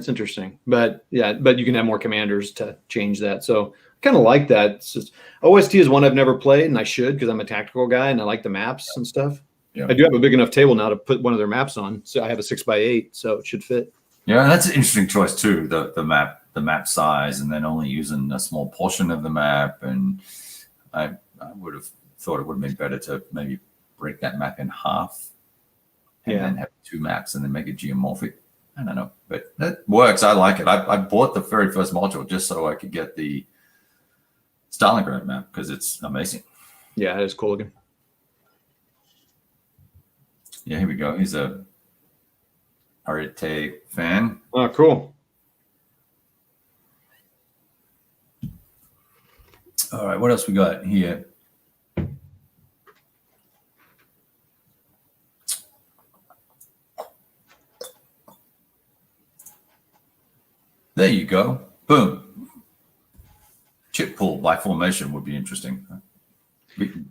interesting. But you can have more commanders to change that. So kind of like that. It's just, OST is one I've never played, and I should because I'm a tactical guy and I like the maps and stuff. Yeah. I do have a big enough table now to put one of their maps on. So I have a 6x8, so it should fit. Yeah, and that's an interesting choice too, the map the map size and then only using a small portion of the map. And I would have thought it would have been better to maybe break that map in half and then have 2 maps and then make it geomorphic. I don't know, but that works. I like it. I bought the very first module just so I could get the Stalingrad map because it's amazing. Yeah, it is cool looking. Yeah, here we go. He's a Arete fan. Oh, cool. All right, what else we got here? There you go. Boom. Chip pull by formation would be interesting.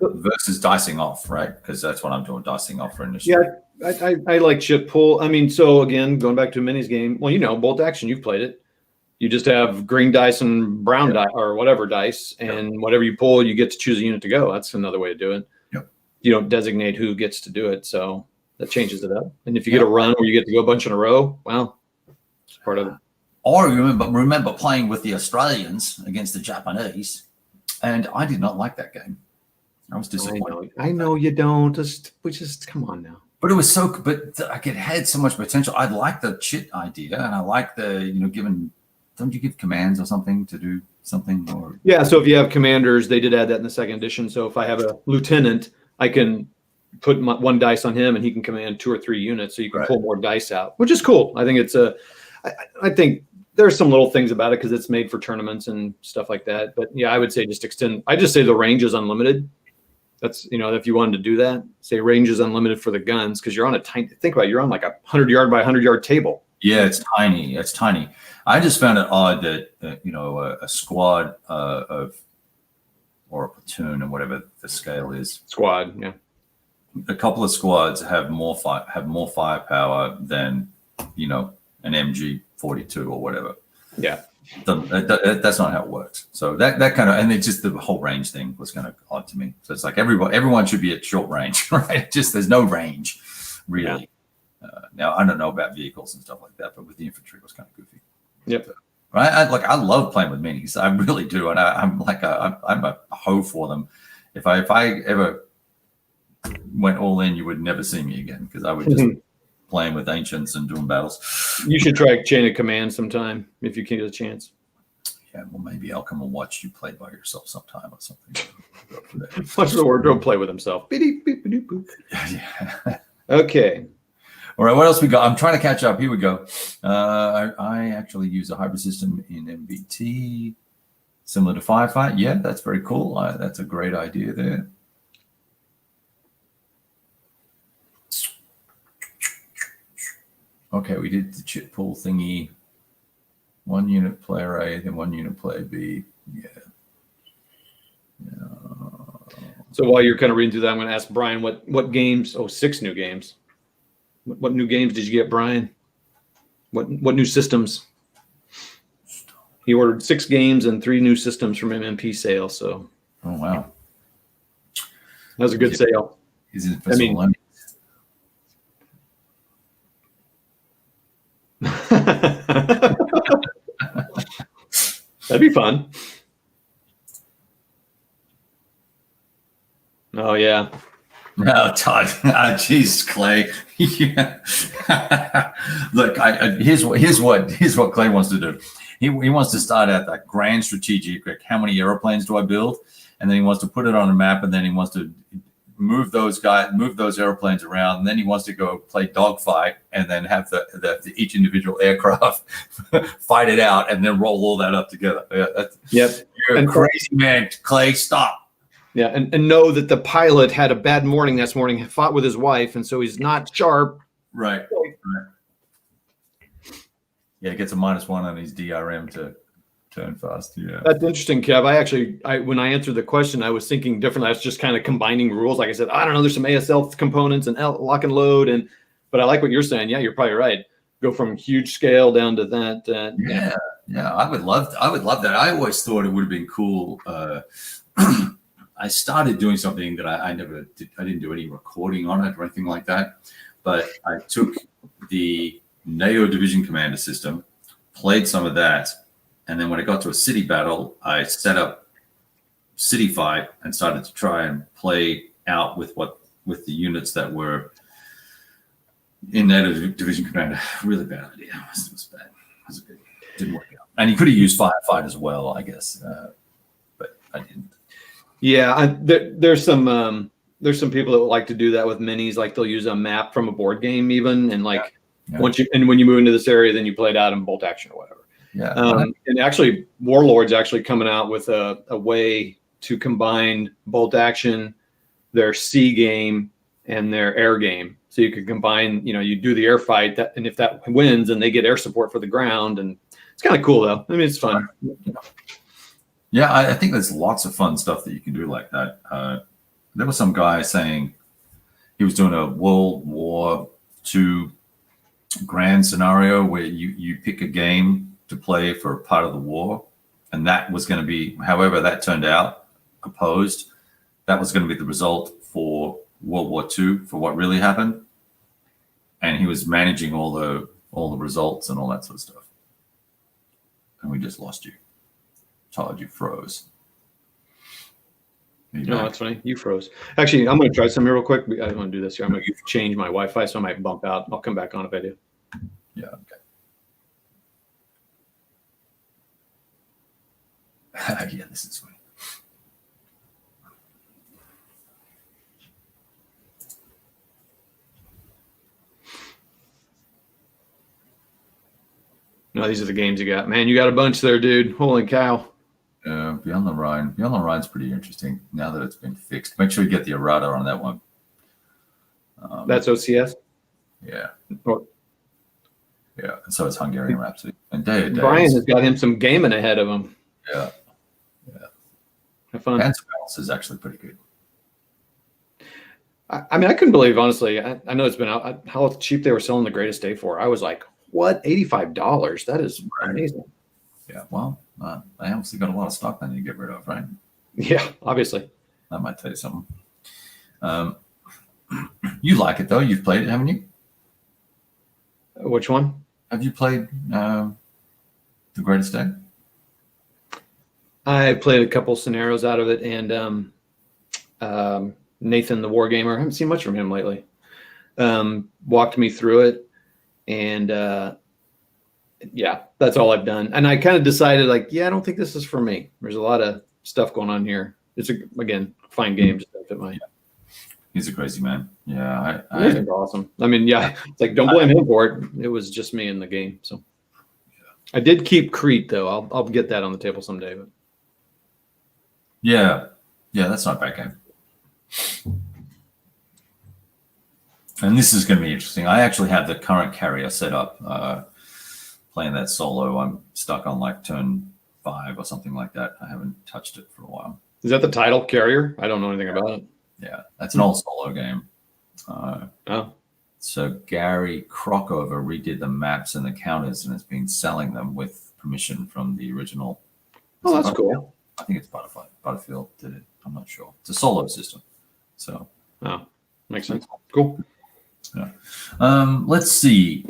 Versus dicing off, right? Because that's what I'm doing, dicing off for initiative. Yeah, I like chip pull. I mean, so again, going back to a minis game, well, you know, bolt action, you've played it. You just have green dice and brown dice or whatever dice, and whatever you pull, you get to choose a unit to go. That's another way to do it. Yep. You don't designate who gets to do it, so that changes it up. And if you get a run where you get to go a bunch in a row, well, it's part of it. Or remember playing with the Australians against the Japanese, and I did not like that game. I was disappointed. I know you don't. Just come on now. But it was so. But it had so much potential. I like the chit idea, and I like the Don't you give commands or something to do something? Or yeah. So if you have commanders, they did add that in the second edition. So if I have a lieutenant, I can put 1 dice on him, and he can command 2 or 3 units. So you can pull more dice out, which is cool. I think it's I think there's some little things about it because it's made for tournaments and stuff like that. But yeah, I would say just extend. I just say the range is unlimited. That's, if you wanted to do that, say range is unlimited for the guns because you're on a tiny, think about it, you're on like a 100-yard by 100-yard table. Yeah, it's tiny. It's tiny. I just found it odd that, a squad or a platoon or whatever the scale is. Squad, yeah. A couple of squads have more firepower than, an MG-42 or whatever. Yeah. That's not how it works. So that kind of, and it's just the whole range thing was kind of odd to me. So it's like everyone should be at short range, right? Just there's no range really. Yeah. Now I don't know about vehicles and stuff like that, but with the infantry it was kind of goofy. Yep. Right. I love playing with minis. I really do, and I'm a hoe for them. If I ever went all in, you would never see me again because I would just playing with ancients and doing battles. You should try Chain of Command sometime if you can get a chance. Yeah, well, maybe I'll come and watch you play by yourself sometime or something. Watch the wardrobe play with himself. Yeah. Okay. All right, what else we got? I'm trying to catch up. Here we go. I actually use a hybrid system in MBT, similar to Firefight. Yeah, that's very cool. That's a great idea there. Okay, we did the chip pull thingy. 1 unit player A, then 1 unit player B. Yeah. So while you're kind of reading through that, I'm going to ask Brian what games. 6 new games. What new games did you get, Brian? What new systems? He ordered 6 games and 3 new systems from MMP sale. So. Oh wow. That was a good sale. Is it That'd be fun. Oh yeah. No, Todd. Jeez, Clay. Yeah. Look, here's what Clay wants to do. He wants to start at that grand strategic, like how many airplanes do I build, and then he wants to put it on a map, and then he wants to move those airplanes around, and then he wants to go play dogfight, and then have the each individual aircraft fight it out, and then roll all that up together. Yep. You're a crazy man, Clay. Stop. Yeah, and know that the pilot had a bad morning this morning, fought with his wife, and so he's not sharp. Right. Yeah, it gets a -1 on his DRM to turn fast. Yeah. That's interesting, Kev. When I answered the question, I was thinking differently. I was just kind of combining rules. Like I said, I don't know, there's some ASL components and lock and load, but I like what you're saying. Yeah, you're probably right. Go from huge scale down to that. Yeah, I would love that. I always thought it would have been cool. I started doing something that I never did. I didn't do any recording on it or anything like that. But I took the NATO Division Commander system, played some of that, And then when it got to a city battle, I set up city fight and started to try and play out with the units that were in that division commander. Really bad idea. It was bad. It didn't work out. And you could have used firefight as well, I guess, but I didn't. Yeah, there's some people that like to do that with minis. Like they'll use a map from a board game, even, and like when you move into this area, then you play it out in bolt action or whatever. Yeah. And actually, Warlord's actually coming out with a way to combine bolt action, their sea game, and their air game. So you could combine, you do the air fight, and if that wins, then they get air support for the ground. And it's kind of cool, though. I mean, it's fun. Yeah, I think there's lots of fun stuff that you can do like that. There was some guy saying he was doing a World War II grand scenario where you pick a game to play for a part of the war, and that was going to be, however that turned out, opposed, that was going to be the result for World War II, for what really happened. And he was managing all the results and all that sort of stuff. And we just lost you. Todd, you froze. No, that's funny. You froze. Actually, I'm going to try something real quick. I want to do this here. I'm going to change my Wi-Fi, so I might bump out. I'll come back on if I do. Yeah, okay. Yeah, this is funny. No, these are the games you got. Man, you got a bunch there, dude. Holy cow. Beyond the Rhine. Beyond the Rhine's pretty interesting now that it's been fixed. Make sure you get the errata on that one. That's OCS? Yeah. Or, yeah. And so it's Hungarian Rhapsody. And Brian has got him some gaming ahead of him. Yeah. Yeah. Have fun. Answer Balance is actually pretty good. I mean, I couldn't believe, honestly. I know it's been out, how cheap they were selling the Greatest Day for. I was like, what? $85? That is amazing. Yeah. Well, I obviously got a lot of stock then you get rid of, right? Yeah, obviously. That might tell you something. You like it, though. You've played it, haven't you? Which one? Have you played The Greatest Day? I played a couple scenarios out of it, and Nathan, the Wargamer, I haven't seen much from him lately, walked me through it, and yeah, that's all I've done. And I kind of decided, like, yeah, I don't think this is for me. There's a lot of stuff going on here. It's, again, fine game. Just don't fit my... He's a crazy man. Yeah. He's awesome. I mean, yeah, it's like, don't blame him for it. It was just me in the game. So I did keep Crete, though. I'll get that on the table someday. But yeah, that's not a bad game. And this is going to be interesting. I actually have the current carrier set up, playing that solo. I'm stuck on like turn 5 or something like that. I haven't touched it for a while. Is that the title, Carrier? I don't know anything about it. Yeah, that's an old solo game. So Gary Crockover redid the maps and the counters and has been selling them with permission from the original. Oh, that's cool. I think it's Butterfield did it. I'm not sure. It's a solo system. So. Oh, makes sense. Cool. Yeah. Let's see.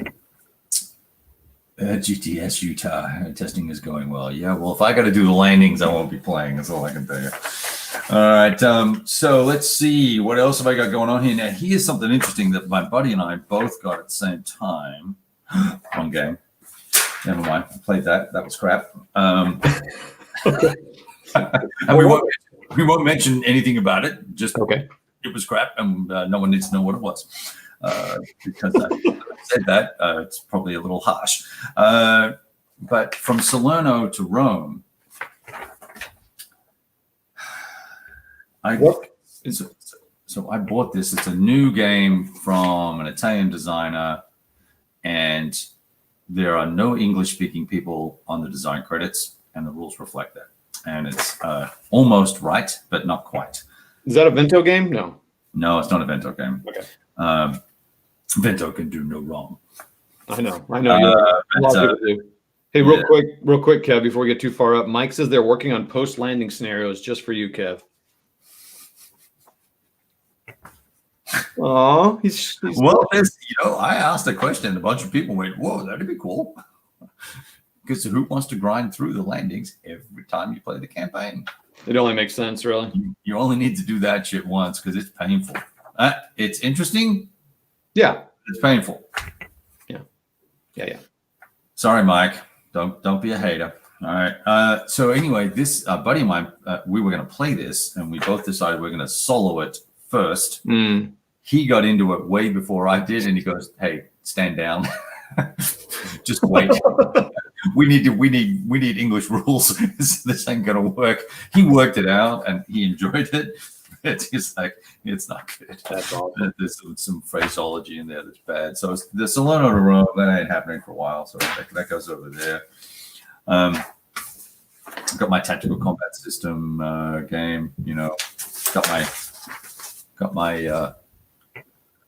GTS Utah testing is going well. Yeah, well, if I got to do the landings, I won't be playing. That's all I can tell you. All right. So let's see. What else have I got going on here? Now, here's something interesting that my buddy and I both got at the same time. Wrong game. Never mind. I played that. That was crap. And we won't mention anything about it. Just okay. It was crap, and no one needs to know what it was. Because I said that, it's probably a little harsh. But from Salerno to Rome, I bought this. It's a new game from an Italian designer, and there are no English-speaking people on the design credits, and the rules reflect that. And it's almost right, but not quite. Is that a Vento game? No, it's not a Vento game. Okay. Vento can do no wrong. I know. A lot of people do. Hey, real quick, Kev, before we get too far up, Mike says they're working on post-landing scenarios just for you, Kev. Oh, he's well. I asked a question, and a bunch of people went, "Whoa, that'd be cool." because who wants to grind through the landings every time you play the campaign? It only makes sense, really. You only need to do that shit once because it's painful. It's interesting. Yeah. It's painful. Yeah. Sorry, Mike. Don't be a hater. All right. So anyway, this buddy of mine, we were going to play this, and we both decided we're going to solo it first. He got into it way before I did, and he goes, "Hey, stand down. Just wait. We need English rules. This ain't gonna work." He worked it out, and he enjoyed it. It's just like, it's not good. That's awesome. There's some phraseology in there that's bad. So the Solano to Rome, that ain't happening for a while. So that goes over there. I've got my tactical combat system game. Got my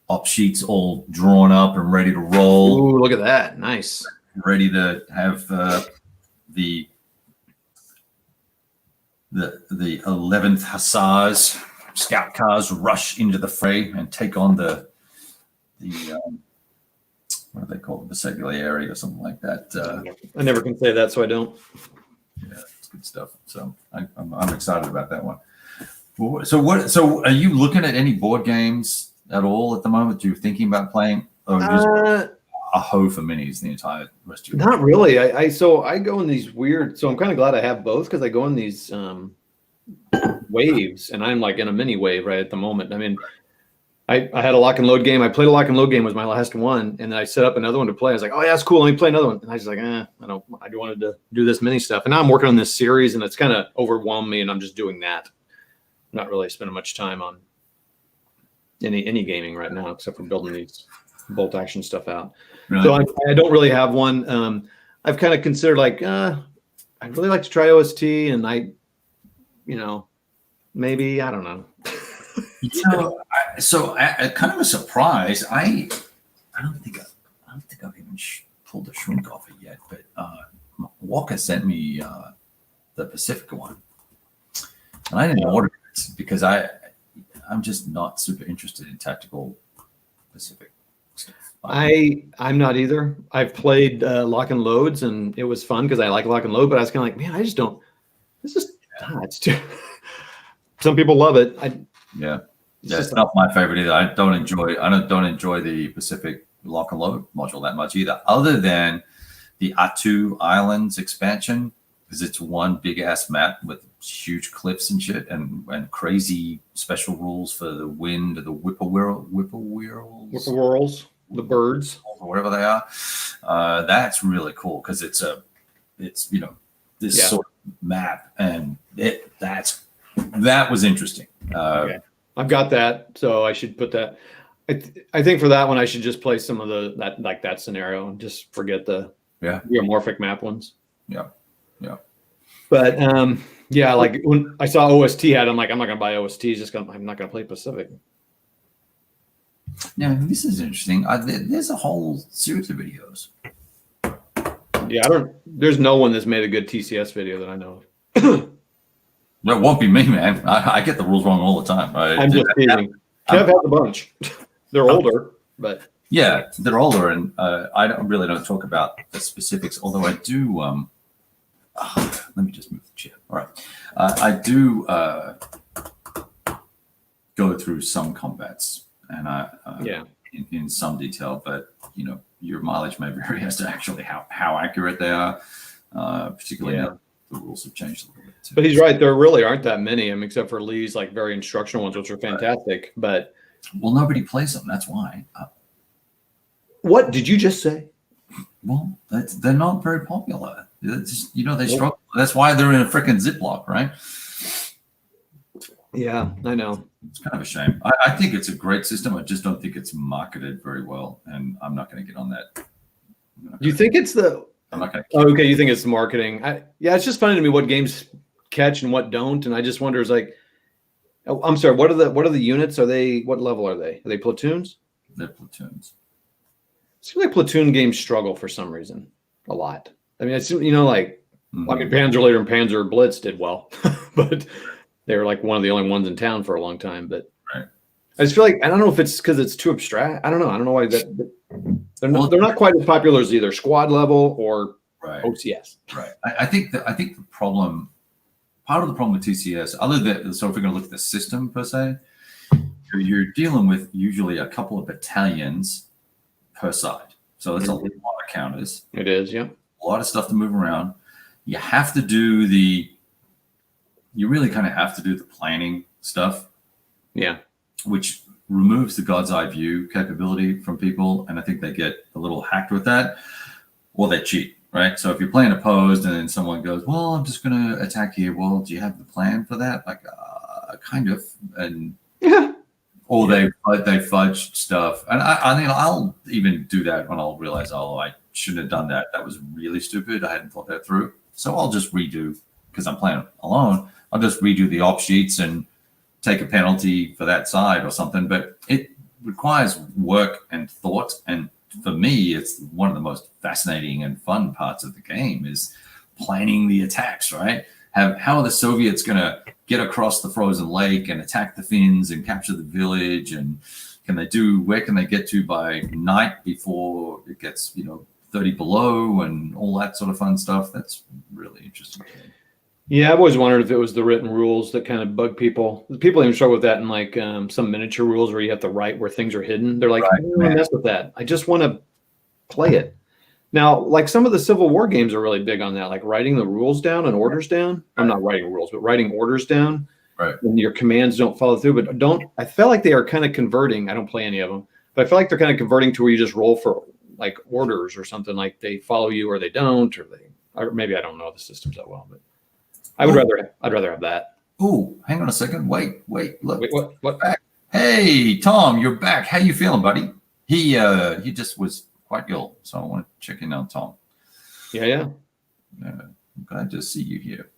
op sheets all drawn up and ready to roll. Ooh, look at that! Nice. Ready to have the 11th Hussars scout cars rush into the fray and take on the what do they call it, Vesegulary or something like that. I never can say that, so I don't. Yeah, it's good stuff. So I'm excited about that one. So are you looking at any board games at all at the moment? Are you thinking about playing? Or just a hoe for minis the entire rest of your Not really. I go in these weird. So I'm kind of glad I have both because I go in these waves, and I'm like in a mini wave right at the moment. I mean, I had a lock and load game. I played a lock and load game was my last one, and then I set up another one to play. I was like, oh yeah, that's cool. Let me play another one. And I was like, I wanted to do this mini stuff, and now I'm working on this series, and it's kind of overwhelmed me, and I'm just doing that. I'm not really spending much time on any gaming right now, except for building these bolt action stuff out. Really? So I don't really have one. I've kind of considered like I'd really like to try OST, and maybe I don't know. So kind of a surprise. I don't think I've even pulled the shrink off it yet. But Walker sent me the Pacifica one, and I didn't order it because I'm just not super interested in tactical Pacific stuff. I'm not either. I've played lock and loads, and it was fun because I like lock and load. But I was kind of like, man, I just don't. This is it's too. Some people love it. It's not my favorite either. I don't enjoy the Pacific lock and load module that much either, other than the Atu Islands expansion, because it's one big ass map with huge cliffs and shit, and crazy special rules for the wind, the whippoorwills, the birds, or whatever they are. That's really cool because it's this sort of map, and that was interesting. Okay. I've got that, so I should put that. I think for that one, I should just play some of that scenario and just forget the geomorphic map ones. Yeah. But like when I saw OST had, I'm like, I'm not gonna buy OST. I'm not gonna play Pacific. Now this is interesting. There's a whole series of videos. Yeah, there's no one that's made a good TCS video that I know of. It won't be me, man. I get the rules wrong all the time. I'm just teasing. Kev has a bunch. They're older, but yeah, they're older, and I don't talk about the specifics. Although I do. Let me just move the chair. All right, I do go through some combats, and in some detail, but your mileage may vary as to actually how accurate they are, particularly now the rules have changed a little bit. Too. But he's right. There really aren't that many, except for Lee's like very instructional ones, which are fantastic. But nobody plays them. That's why. What did you just say? Well, they're not very popular. It's just, they struggle. That's why they're in a freaking Ziploc, right? Yeah, I know. It's kind of a shame. I think it's a great system. I just don't think it's marketed very well, and I'm not going to get on that. Do you think it's the? I'm not going to. Oh, okay, you think it's marketing? It's just funny to me what games catch and what don't, and I just wonder, I'm sorry, what are the units? What level are they? Are they platoons? They're platoons. It seems like platoon games struggle for some reason a lot. I mean, it's Panzer Leader and Panzer Blitz did well, but they were like one of the only ones in town for a long time. But right. I just feel like I don't know if it's because it's too abstract. I don't know. I don't know why they're not quite as popular as either squad level or Right. OCS. Right. I think the problem, part of the problem with TCS, other than, so if we're going to look at the system per se, you're dealing with usually a couple of battalions per side. So it's a lot of counters. It is, yeah. A lot of stuff to move around. You have to do you really kind of have to do the planning stuff. Yeah. Which removes the God's eye view capability from people. And I think they get a little hacked with that, or they cheat, right? So if you're playing opposed and then someone goes, well, I'm just going to attack here. Well, do you have the plan for that? Like, kind of. And or they fudged stuff. And I mean, I'll even do that when I'll realize, oh, I shouldn't have done that. That was really stupid. I hadn't thought that through. So I'll just redo, because I'm playing alone, I'll just redo the op sheets and take a penalty for that side or something. But it requires work and thought. And for me, it's one of the most fascinating and fun parts of the game is planning the attacks, right? How are the Soviets going to get across the frozen lake and attack the Finns and capture the village? And where can they get to by night before it gets, 30 below and all that sort of fun stuff? That's really interesting. Yeah, I've always wondered if it was the written rules that kind of bug people. People even struggle with that in like some miniature rules where you have to write where things are hidden. They're like, I don't want to mess with that. I just want to play it. Now, like some of the Civil War games are really big on that, like writing the rules down and orders down. I'm not writing rules, but writing orders down. Right. And your commands don't follow through. But I feel like they are kind of converting. I don't play any of them, but I feel like they're kind of converting to where you just roll for like orders or something, like they follow you or they don't, or maybe I don't know the systems that well, but I'd rather have that. Oh, hang on a second. Wait, look. Wait, what? Back. Hey, Tom, you're back. How you feeling, buddy? He just was quite ill, so I want to check in on Tom. Yeah. I'm glad to see you here.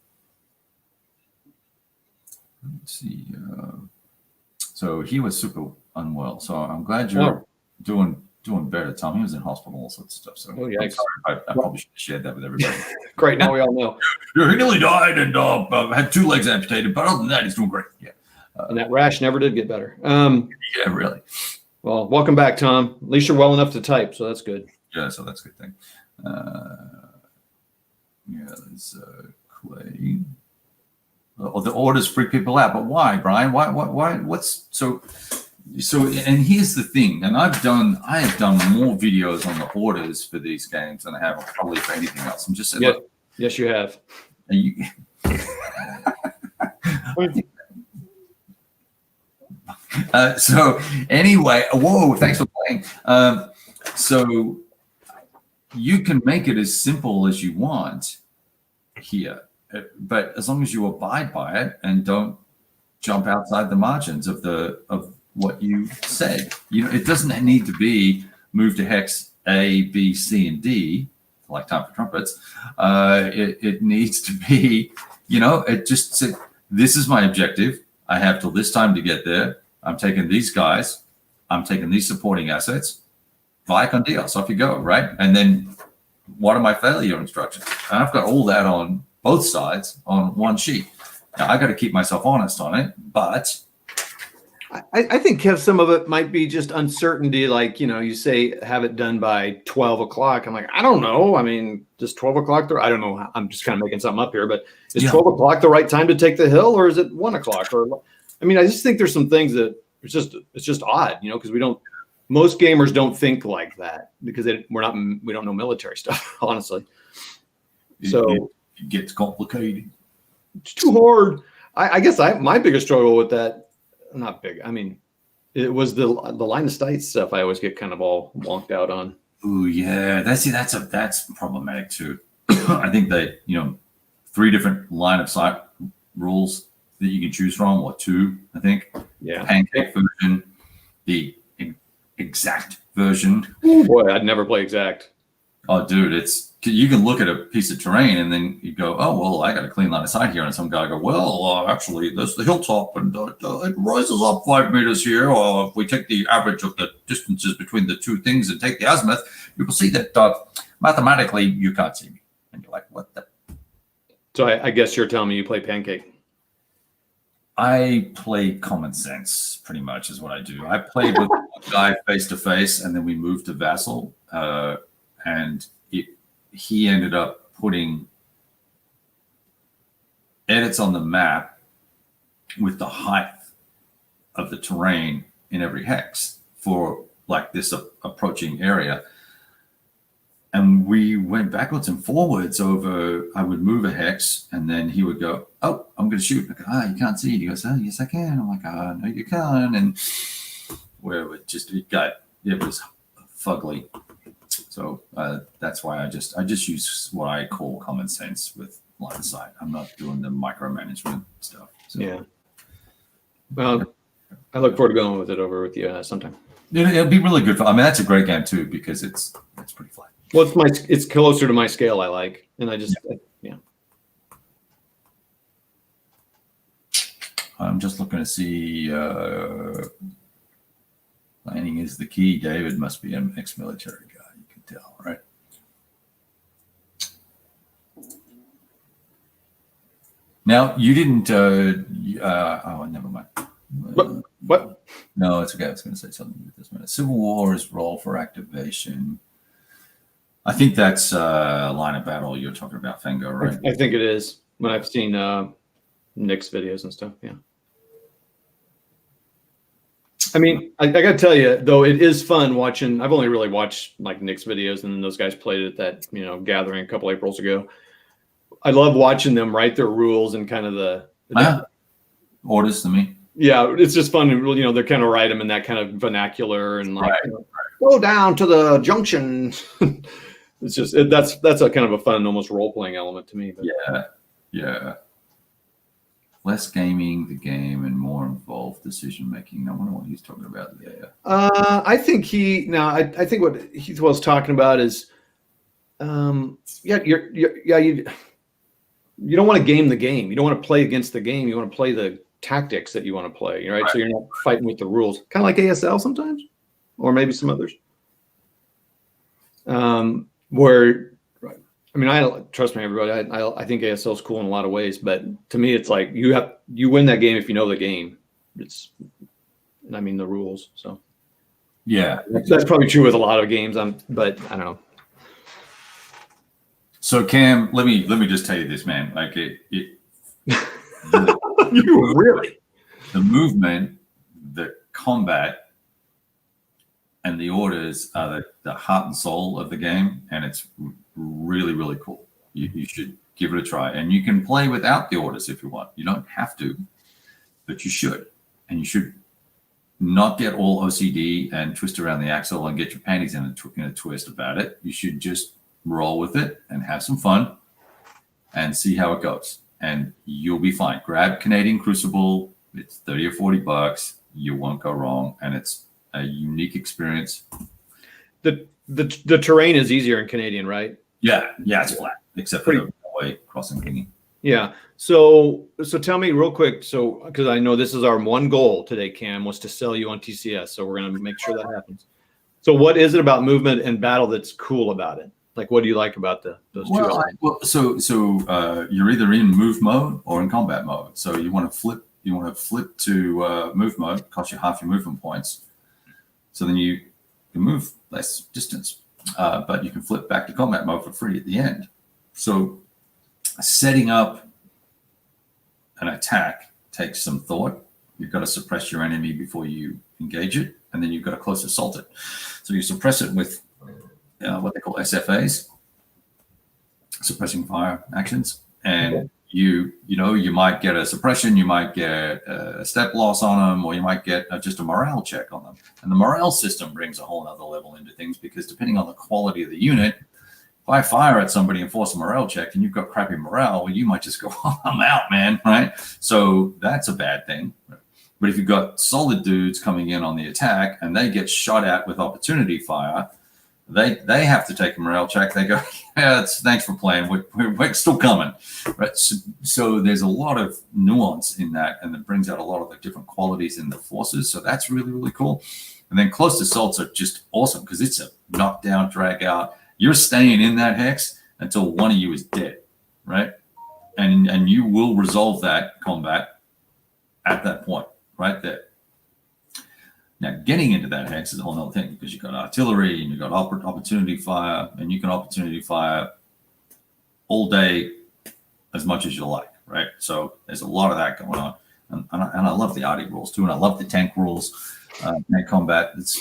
Let's see. So he was super unwell. So I'm glad you're doing better, Tom. He was in hospital, all sorts of stuff. So yeah, I'm sorry. I probably should have shared that with everybody. Great. Now we all know. Yeah, he nearly died and had 2 legs amputated, but other than that, he's doing great. Yeah. And that rash never did get better. Yeah, really. Well, welcome back, Tom. At least you're well enough to type, so that's good. Yeah, so that's a good thing. There's Clay. Oh, the orders freak people out, but why, Brian? Why? What's so? And here's the thing. And I have done more videos on the orders for these games than I have probably for anything else. I'm just saying. Yes, you have. So anyway, whoa! Thanks for playing. So you can make it as simple as you want here, but as long as you abide by it and don't jump outside the margins of what you said, it doesn't need to be move to hex A, B, C, and D like Time for Trumpets. It needs to be, it just said, this is my objective. I have till this time to get there. I'm taking these guys. I'm taking these supporting assets. Via con Dios, off you go, right? And then what are my failure instructions? And I've got all that on both sides on one sheet. Now, I got to keep myself honest on it, but I think, Kev, some of it might be just uncertainty. Like, you say have it done by 12 o'clock. I'm like, I don't know. I mean, just 12 o'clock. I don't know. I'm just kind of making something up here, but is 12 o'clock the right time to take the hill, or is it 1 o'clock? I just think there's some things that it's just odd, because most gamers don't think like that because we don't know military stuff, honestly. So it gets complicated. It's too hard. I guess my biggest struggle with that, not big. I mean, it was the line of sight stuff. I always get kind of all wonked out on. Oh yeah, that's problematic too. I think that 3 different line of sight rules that you can choose from, or 2, I think. Yeah. Pancake version, the exact version. Oh boy, I'd never play exact. Oh, dude, you can look at a piece of terrain and then you go, oh, well, I got a clean line of sight here. And some guy go, well, actually, there's the hilltop and it rises up 5 meters here. Or if we take the average of the distances between the 2 things and take the azimuth, you will see that mathematically you can't see me. And you're like, what the? So I guess you're telling me you play pancake. I play common sense, pretty much, is what I do. I played with a guy face to face, and then we moved to Vassal, and he ended up putting edits on the map with the height of the terrain in every hex for like this approaching area. And we went backwards and forwards over, I would move a hex and then he would go, oh, I'm going to shoot. I go, you can't see it. He goes, oh, yes, I can. I'm like, oh, no, you can't. And where it was fugly. So that's why I just use what I call common sense with line of sight. I'm not doing the micromanagement stuff. So. Yeah. Well, I look forward to going with it over with you sometime. It'll be really good. I mean, that's a great game too because it's pretty flat. Well, it's closer to my scale. I like, and I just yeah. I'm just looking to see. Planning is the key. David must be an ex-military guy. You can tell, right? Now you didn't. Oh, never mind. What? No, it's okay. I was going to say something with this minute. Civil War is roll for activation. I think that's line of battle you're talking about, Fengo, right? I think it is. When I've seen Nick's videos and stuff, yeah. I mean, I got to tell you, though, it is fun watching. I've only really watched like Nick's videos, and then those guys played at that gathering a couple Aprils ago. I love watching them write their rules and kind of the orders to me. Yeah, it's just fun. They kind of write them in that kind of vernacular and like right. Go down to the junction. It's just that's a kind of a fun, almost role playing element to me. But. Yeah. Less gaming the game and more involved decision making. I wonder what he's talking about there. I think I think what he was talking about is, you don't want to game the game. You don't want to play against the game. You want to play the tactics that you want to play, right? So you're not fighting with the rules, kind of like ASL sometimes, or maybe some others. Where, I mean, trust me, everybody. I think ASL is cool in a lot of ways, but to me, it's like you win that game if you know the game. And I mean the rules. So yeah, that's probably true with a lot of games. But I don't know. So Cam, let me just tell you this, man. Like Really? The movement, the combat, and the orders are the heart and soul of the game, and it's really, really cool. You should give it a try. And you can play without the orders if you want. You don't have to, but you should. And you should not get all OCD and twist around the axle and get your panties in a twist about it. You should just roll with it and have some fun and see how it goes. And you'll be fine. Grab Canadian Crucible. It's $30 or $40. You won't go wrong. And it's a unique experience. The terrain is easier in Canadian, right? Yeah, it's flat, except for the way crossing thingy. Yeah. So tell me real quick. So, because I know this is our one goal today, Cam, was to sell you on TCS. So we're going to make sure that happens. So what is it about movement and battle that's cool about it? Like, what do you like about those two elements? So you're either in move mode or in combat mode. So you want to flip to move mode, cost you half your movement points. So then you can move less distance, but you can flip back to combat mode for free at the end. So setting up an attack takes some thought. You've got to suppress your enemy before you engage it, and then you've got to close assault it. So you suppress it with what they call SFAs, suppressing fire actions, and you might get a suppression, you might get a step loss on them, or you might get just a morale check on them. And the morale system brings a whole other level into things, because depending on the quality of the unit, if I fire at somebody and force a morale check and you've got crappy morale, well, you might just go, oh, I'm out, man, right? So that's a bad thing. But if you've got solid dudes coming in on the attack and they get shot at with opportunity fire, they have to take a morale check. They go, yeah, thanks for playing. We're still coming, right? So there's a lot of nuance in that, and it brings out a lot of the different qualities in the forces. So that's really, really cool. And then close assaults are just awesome because it's a knockdown, drag out. You're staying in that hex until one of you is dead, right? And you will resolve that combat at that point, right there. Now, getting into that hex is a whole other thing, because you've got artillery and you've got opportunity fire, and you can opportunity fire all day as much as you like, right? So there's a lot of that going on. And I love the arty rules too. And I love the tank rules, tank combat. It's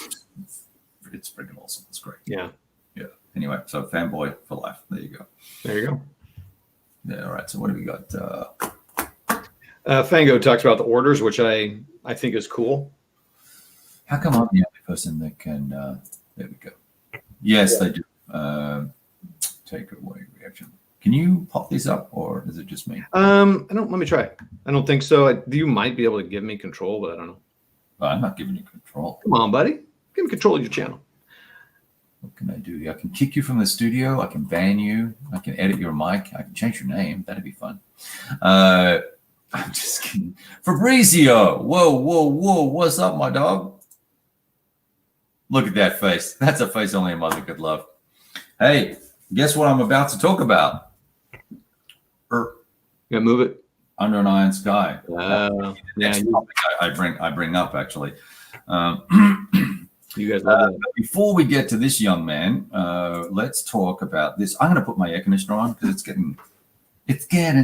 freaking awesome. It's great. Yeah. Yeah. Anyway, so fanboy for life. There you go. There you go. Yeah. All right. So what do we got? Fango talks about the orders, which I think is cool. How come I'm the only person that can? There we go. Yes, they do. Take away reaction. Can you pop these up, or is it just me? Let me try. I don't think so. You might be able to give me control, but I don't know. I'm not giving you control. Come on, buddy. Give me control of your channel. What can I do here? I can kick you from the studio. I can ban you. I can edit your mic. I can change your name. That'd be fun. I'm just kidding. Fabrizio. Whoa. What's up, my dog? Look at that face. That's a face only a mother could love. Hey, guess what I'm about to talk about? Yeah, move it. Under an Iron Sky. Yeah. I bring up actually. You guys love that. Before we get to this young man, let's talk about this. I'm going to put my air conditioner on because it's getting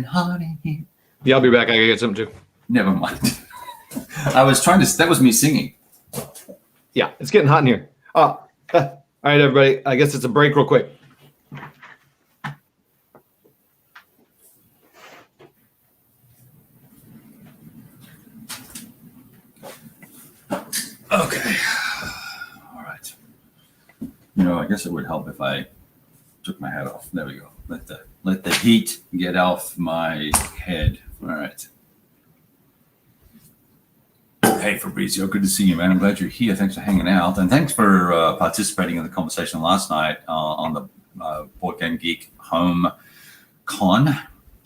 hot in here. Yeah, I'll be back. I gotta get something too. Never mind. I was trying to. That was me singing. Yeah, it's getting hot in here. All right, everybody. I guess it's a break real quick. Okay. All right. You know, I guess it would help if I took my hat off. There we go. Let the heat get off my head. All right. Hey, Fabrizio, good to see you, man. I'm glad you're here. Thanks for hanging out. And thanks for participating in the conversation last night on the Board Game Geek Home Con.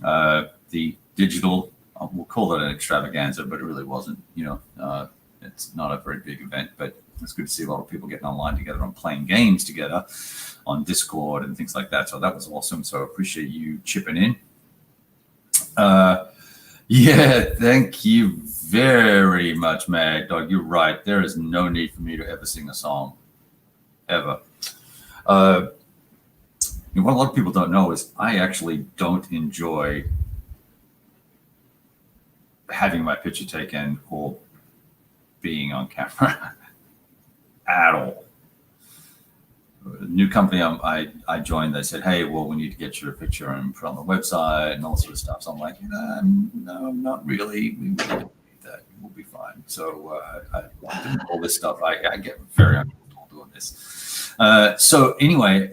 The digital, we'll call it an extravaganza, but it really wasn't. You know, it's not a very big event, but it's good to see a lot of people getting online together and playing games together on Discord and things like that. So that was awesome. So I appreciate you chipping in. Yeah, thank you very much, Mad Dog. You're right. There is no need for me to ever sing a song, ever. What a lot of people don't know is I actually don't enjoy having my picture taken or being on camera at all. The new company I joined, they said, hey, well, we need to get your picture and put on the website and all sort of stuff. So I'm like, no, not really. We really don't need that. We'll be fine. So I do all this stuff. I get very uncomfortable doing this. So anyway,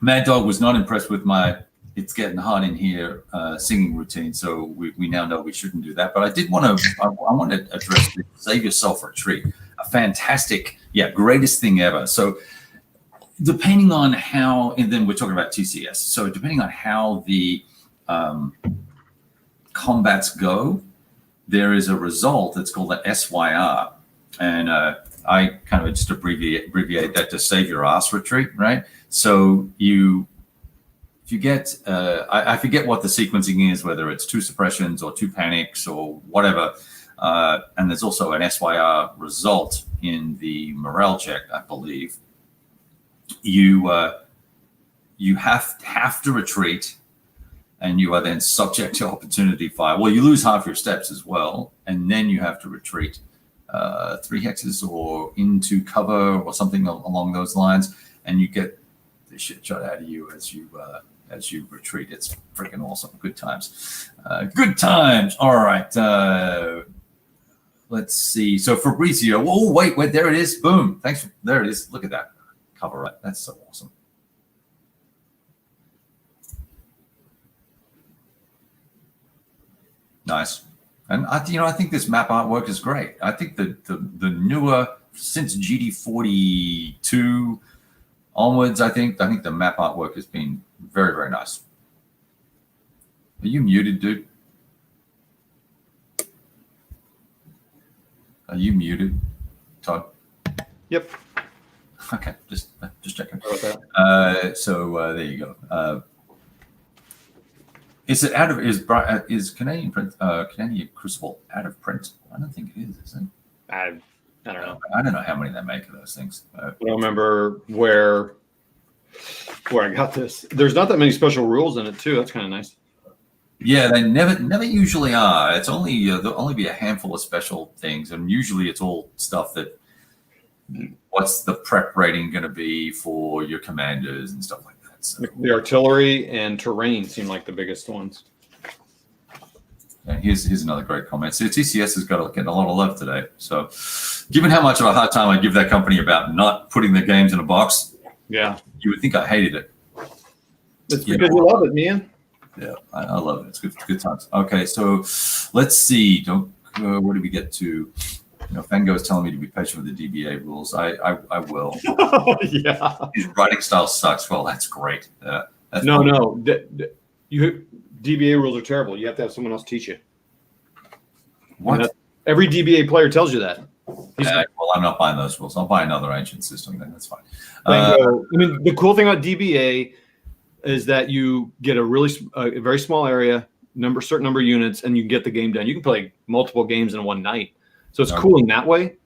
Mad Dog was not impressed with my "It's Getting Hot in Here" singing routine. So we now know we shouldn't do that. But I did want to, I want to address the Save Yourself Retreat. A fantastic, greatest thing ever. So depending on how, and then we're talking about TCS. So depending on how the combats go, there is a result that's called the SYR. And I kind of just abbreviate that to Save Your Ass Retreat, right? So if you get, I forget what the sequencing is, whether it's 2 suppressions or 2 panics or whatever. And there's also an SYR result in the morale check, I believe. You have to retreat, and you are then subject to opportunity fire. Well, you lose half your steps as well, and then you have to retreat 3 hexes or into cover or something along those lines, and you get the shit shot out of you as you retreat. It's freaking awesome. Good times. Good times. All right. Let's see. So Fabrizio. Oh, wait. There it is. Boom. Thanks. There it is. Look at that cover. Right. That's so awesome. Nice. And I think this map artwork is great. I think the newer, since GD42 onwards, I think the map artwork has been very, very nice. Are you muted, dude? Are you muted, Todd? Yep. Okay, just checking. Sorry about So there you go. Is it out of is Canadian Crucible out of print? I don't think it is it? I don't know. I don't know how many they make of those things. I don't remember where where I got this. There's not that many special rules in it too. That's kind of nice. Yeah, they never usually are. It's only there'll only be a handful of special things, and usually it's all stuff that. What's the prep rating going to be for your commanders and stuff like that? So, The artillery and terrain seem like the biggest ones. and here's another great comment. So TCS has got getting a lot of love today. So, given how much of a hard time I give that company about not putting their games in a box, Yeah, you would think I hated it. it's because you love it, man. Yeah, I love it. It's good times. Okay, so let's see. Where did we get to? Fango is telling me to be patient with the DBA rules. I will. Yeah. His writing style sucks. Well, that's great. That's No. DBA rules are terrible. You have to have someone else teach you. What? Every DBA player tells you that. Well, I'm not buying those rules. I'll buy another ancient system. Then that's fine. The cool thing about DBA is that you get a very small area, certain number of units, and you can get the game done. You can play multiple games in one night. So it's cool in that way,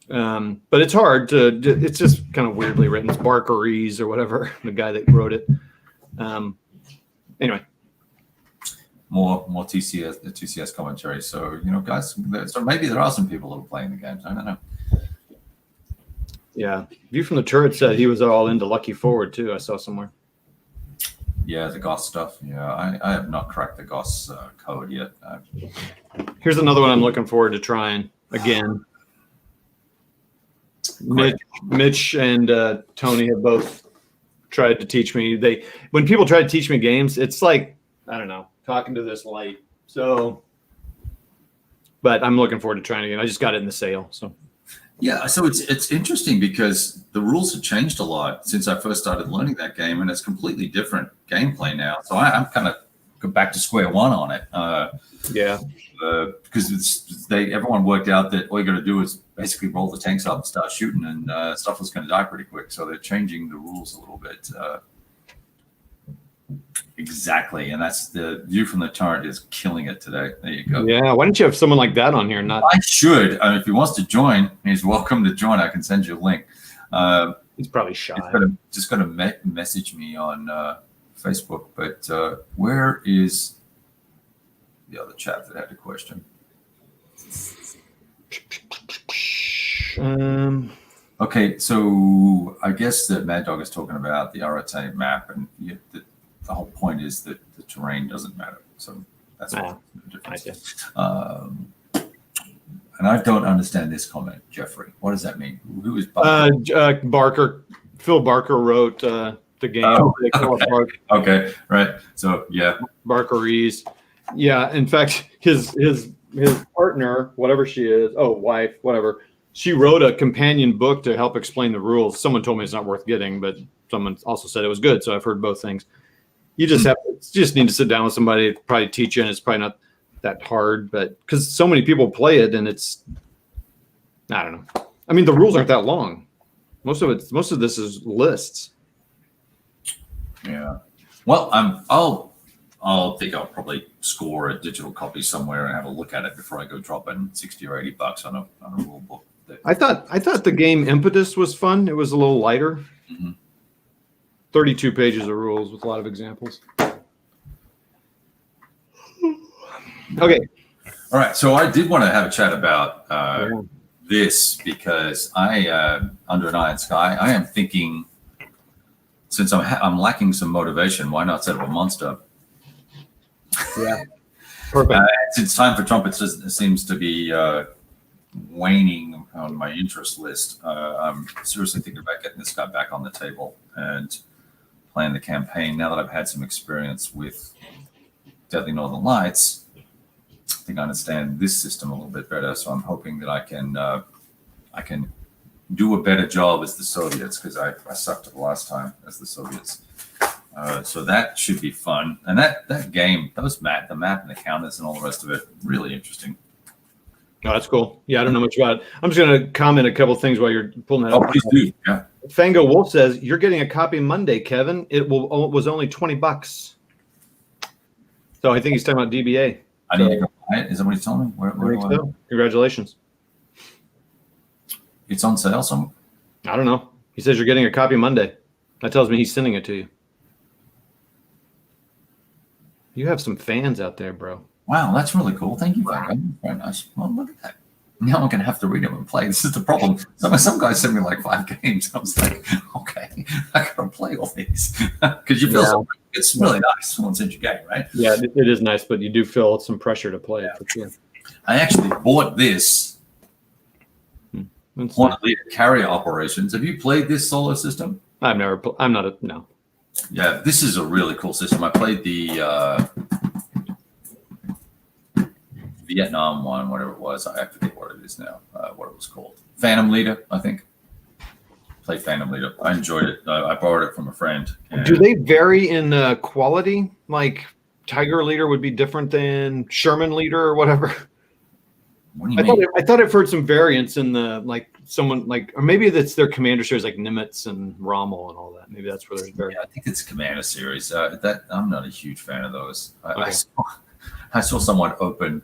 but it's hard to. It's just kind of weirdly written. It's Barker-Rees or whatever, the guy that wrote it. Anyway, more TCS the TCS commentary. So guys, so maybe there are some people that are playing the games. I don't know. Yeah, View from the Turret said he was all into Lucky Forward too. I saw somewhere. Yeah, the GOS stuff. Yeah, I have not cracked the GOS code yet. Here's another one I'm looking forward to trying again. Mitch and Tony have both tried to teach me. When people try to teach me games, it's like, I don't know, talking to this light. So, but I'm looking forward to trying again. I just got it in the sale. So, yeah, so it's interesting because the rules have changed a lot since I first started learning that game, and it's completely different gameplay now. So I'm kind of back to square one on it. Yeah. Because everyone worked out that all you got to do is basically roll the tanks up and start shooting, and stuff was going to die pretty quick. So they're changing the rules a little bit. Exactly, and that's the View from the Turret is killing it today. There you go. Yeah, why don't you have someone like that on here? I should. If he wants to join, he's welcome to join. I can send you a link. He's probably shy. Just going to message me on Facebook. But where is the other chap that had the question? Okay, so I guess that Mad Dog is talking about the RTA map, and the whole point is that the terrain doesn't matter. So that's the difference. And I don't understand this comment, Jeffrey. What does that mean? Who is Barker? Barker? Phil Barker wrote the game. Oh, okay, right. So yeah, Barker-Rees. Yeah, in fact, his partner, whatever she is, wife, whatever, she wrote a companion book to help explain the rules. Someone told me it's not worth getting, but someone also said it was good. So I've heard both things. You just need to sit down with somebody, probably teach you, and it's probably not that hard, but because so many people play it, and it's, I don't know. I mean, the rules aren't that long. Most of this is lists. Yeah. Well, I'll think I'll probably score a digital copy somewhere and have a look at it before I go dropping $60 or $80 on a rule book. I thought the game Impetus was fun. It was a little lighter. Mm-hmm. 32 pages of rules with a lot of examples. Okay. All right. So I did want to have a chat about this because I, under an Iron Sky, I am thinking, since I'm lacking some motivation, why not set up a monster? Yeah. Perfect. Since Time for Trumpets seems to be waning on my interest list, I'm seriously thinking about getting this guy back on the table and playing the campaign. Now that I've had some experience with Deadly Northern Lights, I think I understand this system a little bit better. So I'm hoping that I can do a better job as the Soviets, because I sucked it the last time as the Soviets. So that should be fun. And that game, the map and the counters and all the rest of it, really interesting. Oh, that's cool. Yeah, I don't know much about it. I'm just going to comment a couple of things while you're pulling that up. Oh, please do. Yeah. Fango Wolf says, you're getting a copy Monday, Kevin. It was only $20. So I think he's talking about DBA. I need to go buy it. Is that what he's telling me? Where so. Congratulations. It's on sale somewhere. I don't know. He says you're getting a copy Monday. That tells me he's sending it to you. You have some fans out there, bro. Wow, that's really cool. Thank you, Vanguard. Very nice. Well, look at that. Now I'm going to have to read them and play. This is the problem. Some guys sent me like 5 games. I was like, okay, I got to play all these. Because you feel it's really nice someone sends you a game, right? Yeah, it is nice, but you do feel some pressure to play it for sure. I actually bought this one of the carrier operations. Have you played this solar system? I'm not no. Yeah, this is a really cool system. I played the Vietnam one, whatever it was. I forget what it is now, what it was called. Phantom Leader, I think. Played Phantom Leader. I enjoyed it. I borrowed it from a friend. Do they vary in quality? Like Tiger Leader would be different than Sherman Leader or whatever? What do you mean? I thought I've heard some variants in the, like, someone like, or maybe that's their commander series, like Nimitz and Rommel and all that. Maybe that's where there's variants. Yeah, I think it's commander series. That I'm not a huge fan of those. I saw someone open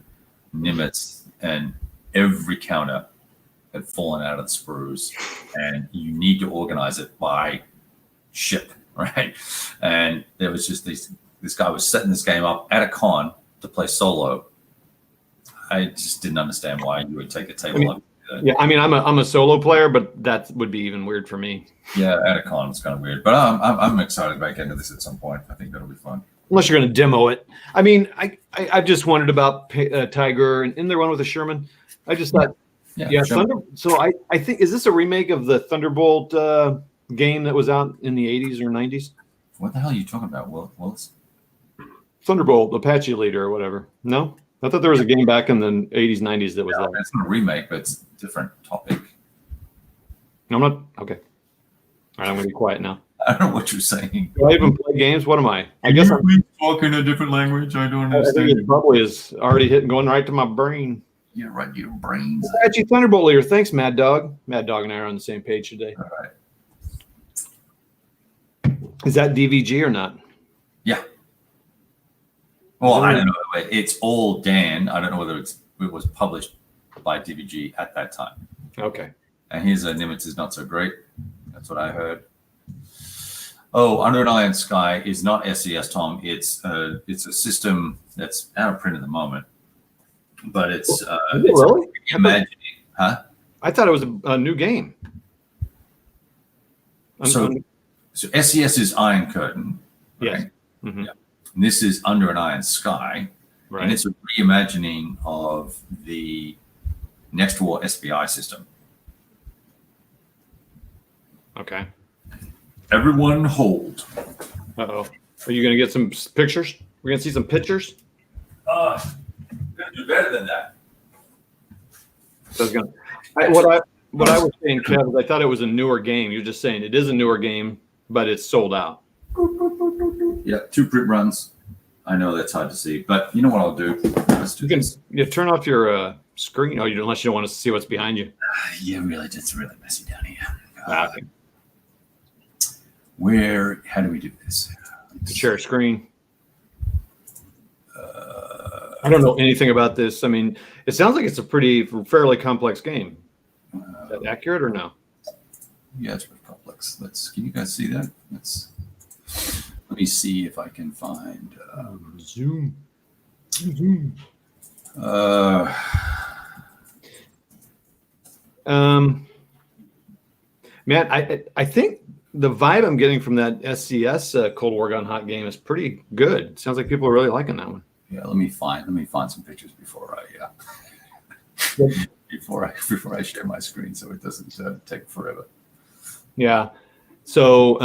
Nimitz and every counter had fallen out of the sprues, and you need to organize it by ship, right? And there was just this guy was setting this game up at a con to play solo. I just didn't understand why you would take a table up. Yeah, I mean, I'm a solo player, but that would be even weird for me. Yeah, at a con it's kind of weird, but I'm excited about getting into this at some point. I think that'll be fun. Unless you're going to demo it. I mean, I've just wondered about Tiger and in there one with a Sherman. I just thought, yeah. So I think, is this a remake of the Thunderbolt game that was out in the 80s or 90s? What the hell are you talking about, Willis? Thunderbolt, Apache Leader or whatever. No? I thought there was a game back in the 80s, 90s that was that. It's not a remake, but it's a different topic. No, I'm not. Okay. All right, I'm going to be quiet now. I don't know what you're saying. Do I even play games? What am I? I guess I'm talking a different language. I don't I understand. think it probably is already going right to my brain. Yeah, right, your brains. Apache Thunderbolt Leader. Thanks, Mad Dog. Mad Dog and I are on the same page today. All right. Is that DVG or not? Yeah. Well, I don't know. It's all Dan. I don't know whether it was published by DVG at that time. Okay. And his Nimitz is not so great. That's what I heard. Oh, Under an Iron Sky is not SCS, Tom. It's a system that's out of print at the moment, but it's really imagining, huh? I thought it was a new game. So SCS is Iron Curtain. Yes. Right? Mm-hmm. Yeah. And this is Under an Iron Sky, Right. and it's a reimagining of the Next War SPI system. Okay. Everyone hold. Uh-oh. Are you going to get some pictures? We're going to see some pictures? Gonna do better than that. What I was saying, Kev, is I thought it was a newer game. You're just saying it is a newer game, but it's sold out. Yeah, 2 print runs. I know that's hard to see, but you know what I'll do? Let's do this. You turn off your screen, unless you don't want to see what's behind you. Yeah, really, it's really messy down here. Okay. How do we do this? Share screen. I don't know anything about this. I mean, it sounds like it's a fairly complex game. Is that accurate or no? Yeah, it's pretty complex. Can you guys see that? Let me see if I can find Zoom. Man, I think the vibe I'm getting from that SCS Cold War Gone Hot game is pretty good. Sounds like people are really liking that one. Yeah, let me find some pictures before I share my screen, so it doesn't take forever. Yeah. So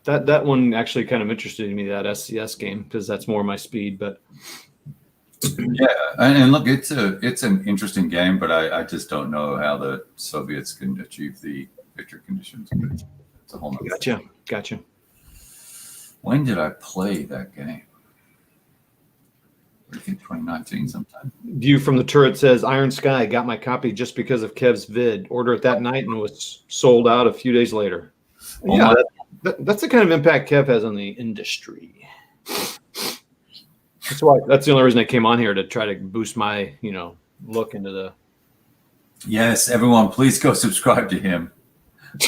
that one actually kind of interested me, that SCS game, because that's more my speed. But yeah, and look, it's an interesting game, but I just don't know how the Soviets can achieve the victory conditions. It's a whole nother Gotcha. When did I play that game? I think 2019 sometime. View from the turret says, Iron Sky, got my copy just because of Kev's vid. Order it that night and was sold out a few days later. Oh, yeah, that's the kind of impact Kev has on the industry. That's the only reason I came on here, to try to boost my, look into the. Yes, everyone, please go subscribe to him.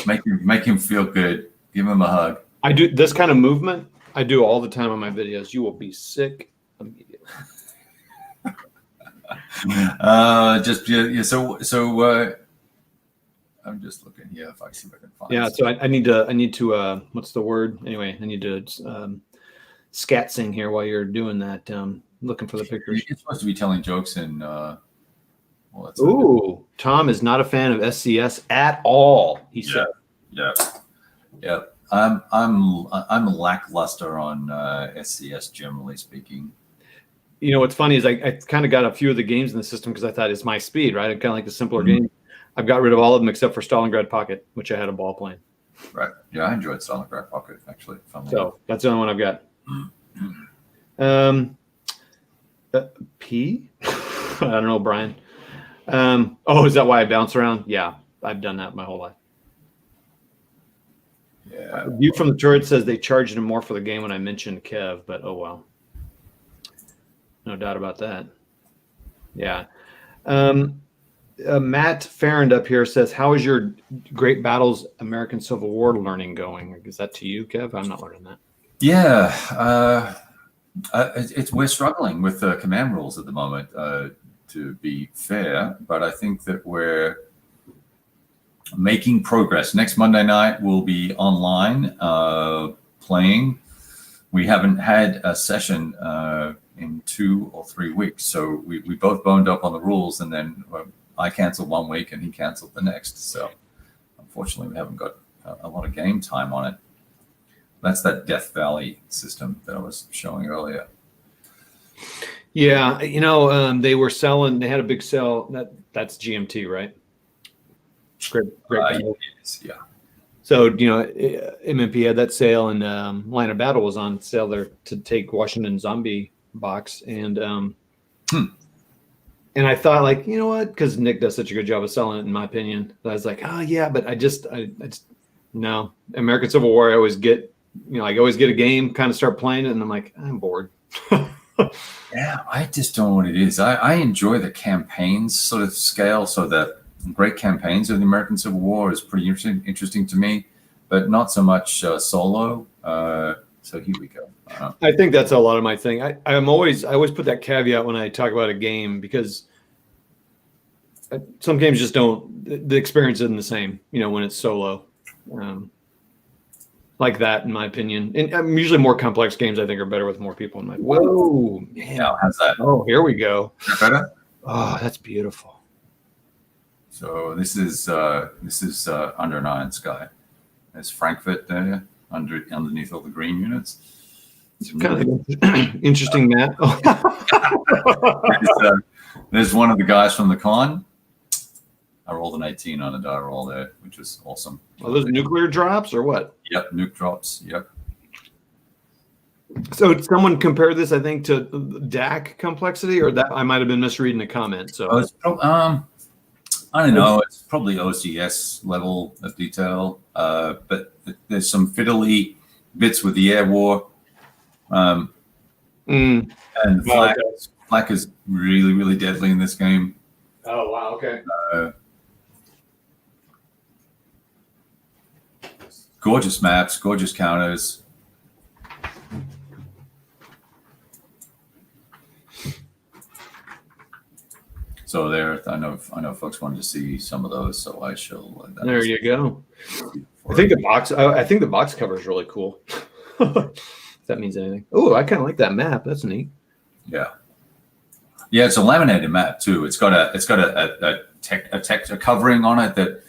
Make him feel good. Give him a hug. I do this kind of movement. I do all the time on my videos. You will be sick immediately. I'm just looking here if I see if I can find. Yeah, so I need to. What's the word? Anyway, I need to scat sing here while you're doing that. Looking for the pictures. You're supposed to be telling jokes in. Ooh, Tom is not a fan of SCS at all. He said. Yeah. I'm lackluster on SCS generally speaking. You know what's funny is I kind of got a few of the games in the system because I thought it's my speed, right? I kind of like the simpler game. I've got rid of all of them except for Stalingrad Pocket, which I had a ball playing. Right. Yeah, I enjoyed Stalingrad Pocket actually. So that's the only one I've got. P? I don't know, Brian. Is that why I bounce around? Yeah, I've done that my whole life. Yeah. View from the turret says they charged him more for the game when I mentioned Kev, but oh well. No doubt about that. Yeah. Matt Farrand up here says, how is your Great Battles American Civil War learning going? Is that to you, Kev? I'm not learning that. Yeah. We're struggling with the command rules at the moment, to be fair, but I think that we're making progress. Next Monday night we'll be online playing. We haven't had a session in 2 or 3 weeks, so we both boned up on the rules, and then I canceled 1 week and he canceled the next. So unfortunately we haven't got a lot of game time on it. That's that Death Valley system that I was showing earlier. Yeah, they were selling. They had a big sale. That's GMT, right? Great. Yeah. So MMP had that sale, and Line of Battle was on sale there to take Washington Zombie box, and and I thought, like, you know what? Because Nick does such a good job of selling it, in my opinion. I was like, oh yeah, but I just no. American Civil War. I always get. I always get a game, kind of start playing it, and I'm like, I'm bored. Yeah, I just don't know what it is. I enjoy the campaigns sort of scale, so that great campaigns of the American Civil War is pretty interesting to me, but not so much solo. So here we go. I think that's a lot of my thing. I always put that caveat when I talk about a game, because some games just don't. The experience isn't the same, when it's solo. Like that, in my opinion. And usually more complex games, I think, are better with more people. I'm like, whoa, man. Yeah, how's that? Oh, here we go. Is that better? Oh, that's beautiful. So this is under an Iron Sky. There's Frankfurt there, underneath all the green units. It's kind of interesting map. There's one of the guys from the con. I rolled an 18 on a die roll there, which was awesome. Are those nuclear drops or what? Yep, nuke drops. Yep. So someone compared this, I think, to DAC complexity, or that I might have been misreading the comment. So I don't know. It's probably OCS level of detail, but there's some fiddly bits with the air war. And flak is really, really deadly in this game. Oh wow! Okay. Gorgeous maps, gorgeous counters. So there, I know folks wanted to see some of those, so I shall. There you go. I think the box cover is really cool. If that means anything. Oh, I kind of like that map. That's neat. Yeah. Yeah, it's a laminated map too. It's got a covering on it that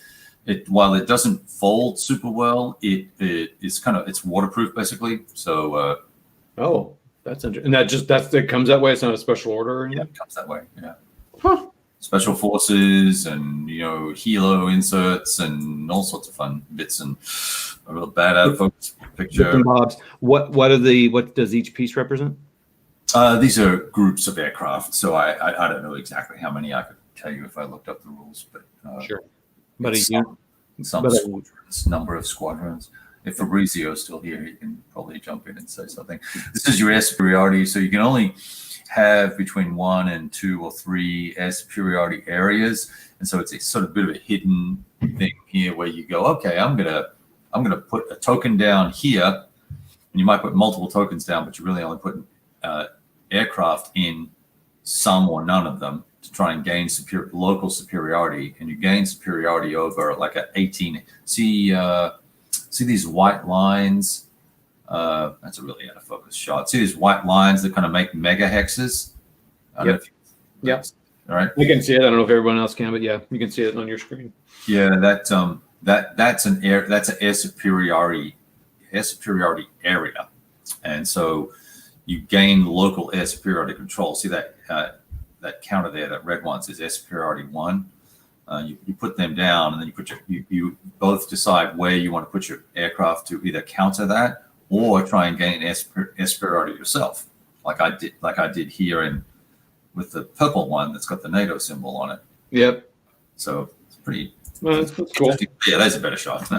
while it doesn't fold super well, it's waterproof basically. So that's interesting. And that comes that way. It's not a special order or anything? Yeah, it comes that way. Yeah. Huh. Special forces and helo inserts and all sorts of fun bits and a real bad out of focus picture. What does each piece represent? These are groups of aircraft, so I don't know exactly how many. I could tell you if I looked up the rules, but sure. But some squadrons, number of squadrons. If Fabrizio's still here, he can probably jump in and say something. This is your air superiority, so you can only have between 1 and 2 or 3 air superiority areas, and so it's a sort of bit of a hidden thing here where you go, okay, I'm gonna I'm going to put a token down here, and you might put multiple tokens down, but you're really only putting aircraft in some or none of them to try and gain local superiority, and you gain superiority over like a 18. See these white lines? That's a really out of focus shot. See these white lines that kind of make mega hexes? Yep. All right. I can see it. I don't know if everyone else can, but yeah, you can see it on your screen. Yeah, that's an air superiority area, and so you gain local air superiority control. See that counter there, that red one says air superiority 1. You put them down, and then you both decide where you want to put your aircraft to either counter that or try and gain air superiority yourself, like I did here with the purple one that's got the NATO symbol on it. Yep. So it's pretty. Well, that's cool. Yeah, that's a better shot.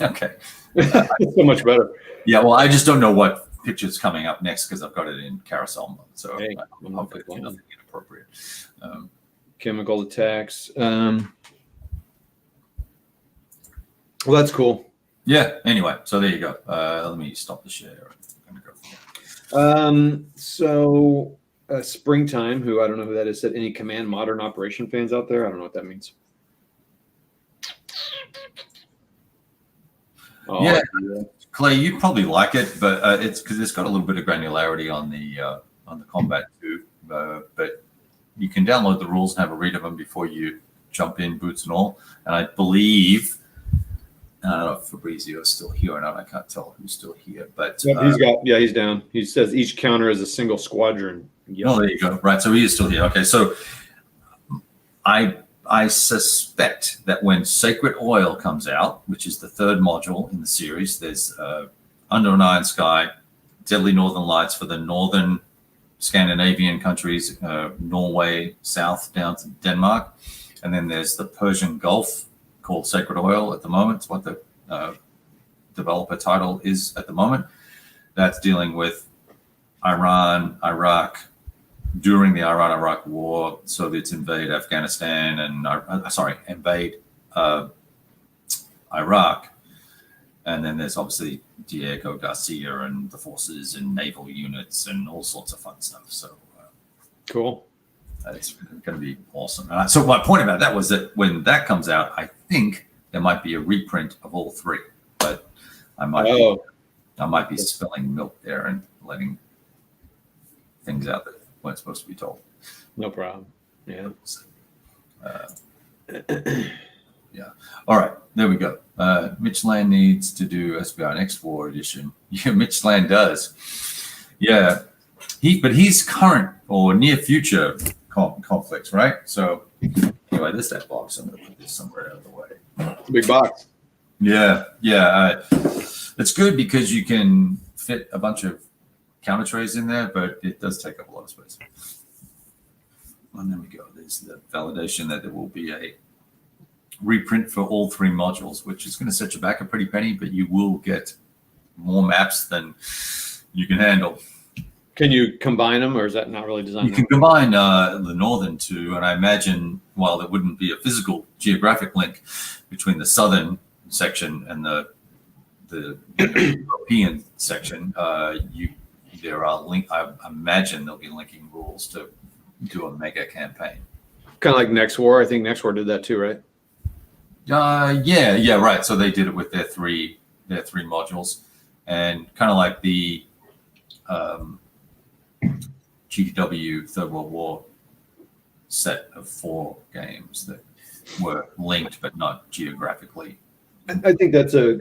Okay. It's so much better. Yeah, well, I just don't know what picture's coming up next because I've got it in carousel mode. So Hey, I'm hoping it's nothing inappropriate. Chemical attacks. Well, that's cool. Yeah. Anyway, so there you go. Let me stop the share. I'm gonna go. So Springtime, who I don't know who that is, said any Command Modern Operation fans out there? I don't know what that means. Oh, Yeah, Clay, you'd probably like it, but it's because it's got a little bit of granularity on the combat too. But you can download the rules and have a read of them before you jump in, boots and all. And I believe, I don't know if Fabrizio is still here or not. I can't tell who's still here, but yep, he's down. He says each counter is a single squadron. Yep. Oh, there you go. Right, so he is still here. Okay, so I suspect that when Sacred Oil comes out, which is the third module in the series, there's Under an Iron Sky, Deadly Northern Lights for the northern Scandinavian countries, Norway, south down to Denmark. And then there's the Persian Gulf called Sacred Oil at the moment. It's what the developer title is at the moment. That's dealing with Iran, Iraq. During the Iran-Iraq War, Soviets invade Afghanistan and invade Iraq, and then there's obviously Diego Garcia and the forces and naval units and all sorts of fun stuff. So cool. It's going to be awesome. So my point about that was that when that comes out, I think there might be a reprint of all three, but I might be spilling milk there and letting things out that weren't supposed to be told. No problem. Yeah. Yeah. All right. There we go. Mitch Land needs to do SBI Next War edition. Yeah, Mitch Land does. Yeah. He's current or near future conflicts, right? So anyway, this that box. I'm going to put this somewhere out of the way. Big box. Yeah. Yeah. It's good because you can fit a bunch of counter trays in there, but it does take up a lot of space. And there we go. There's the validation that there will be a reprint for all three modules, which is going to set you back a pretty penny, but you will get more maps than you can handle. Can you combine them, or is that not really designed? You can combine the northern two, and I imagine while there wouldn't be a physical geographic link between the southern section and the European section, there are I imagine there'll be linking rules to do a mega campaign. Kind of like Next War. I think Next War did that too, right? Yeah, right. So they did it with their three modules, and kind of like the GW Third World War set of 4 games that were linked but not geographically. I think that's a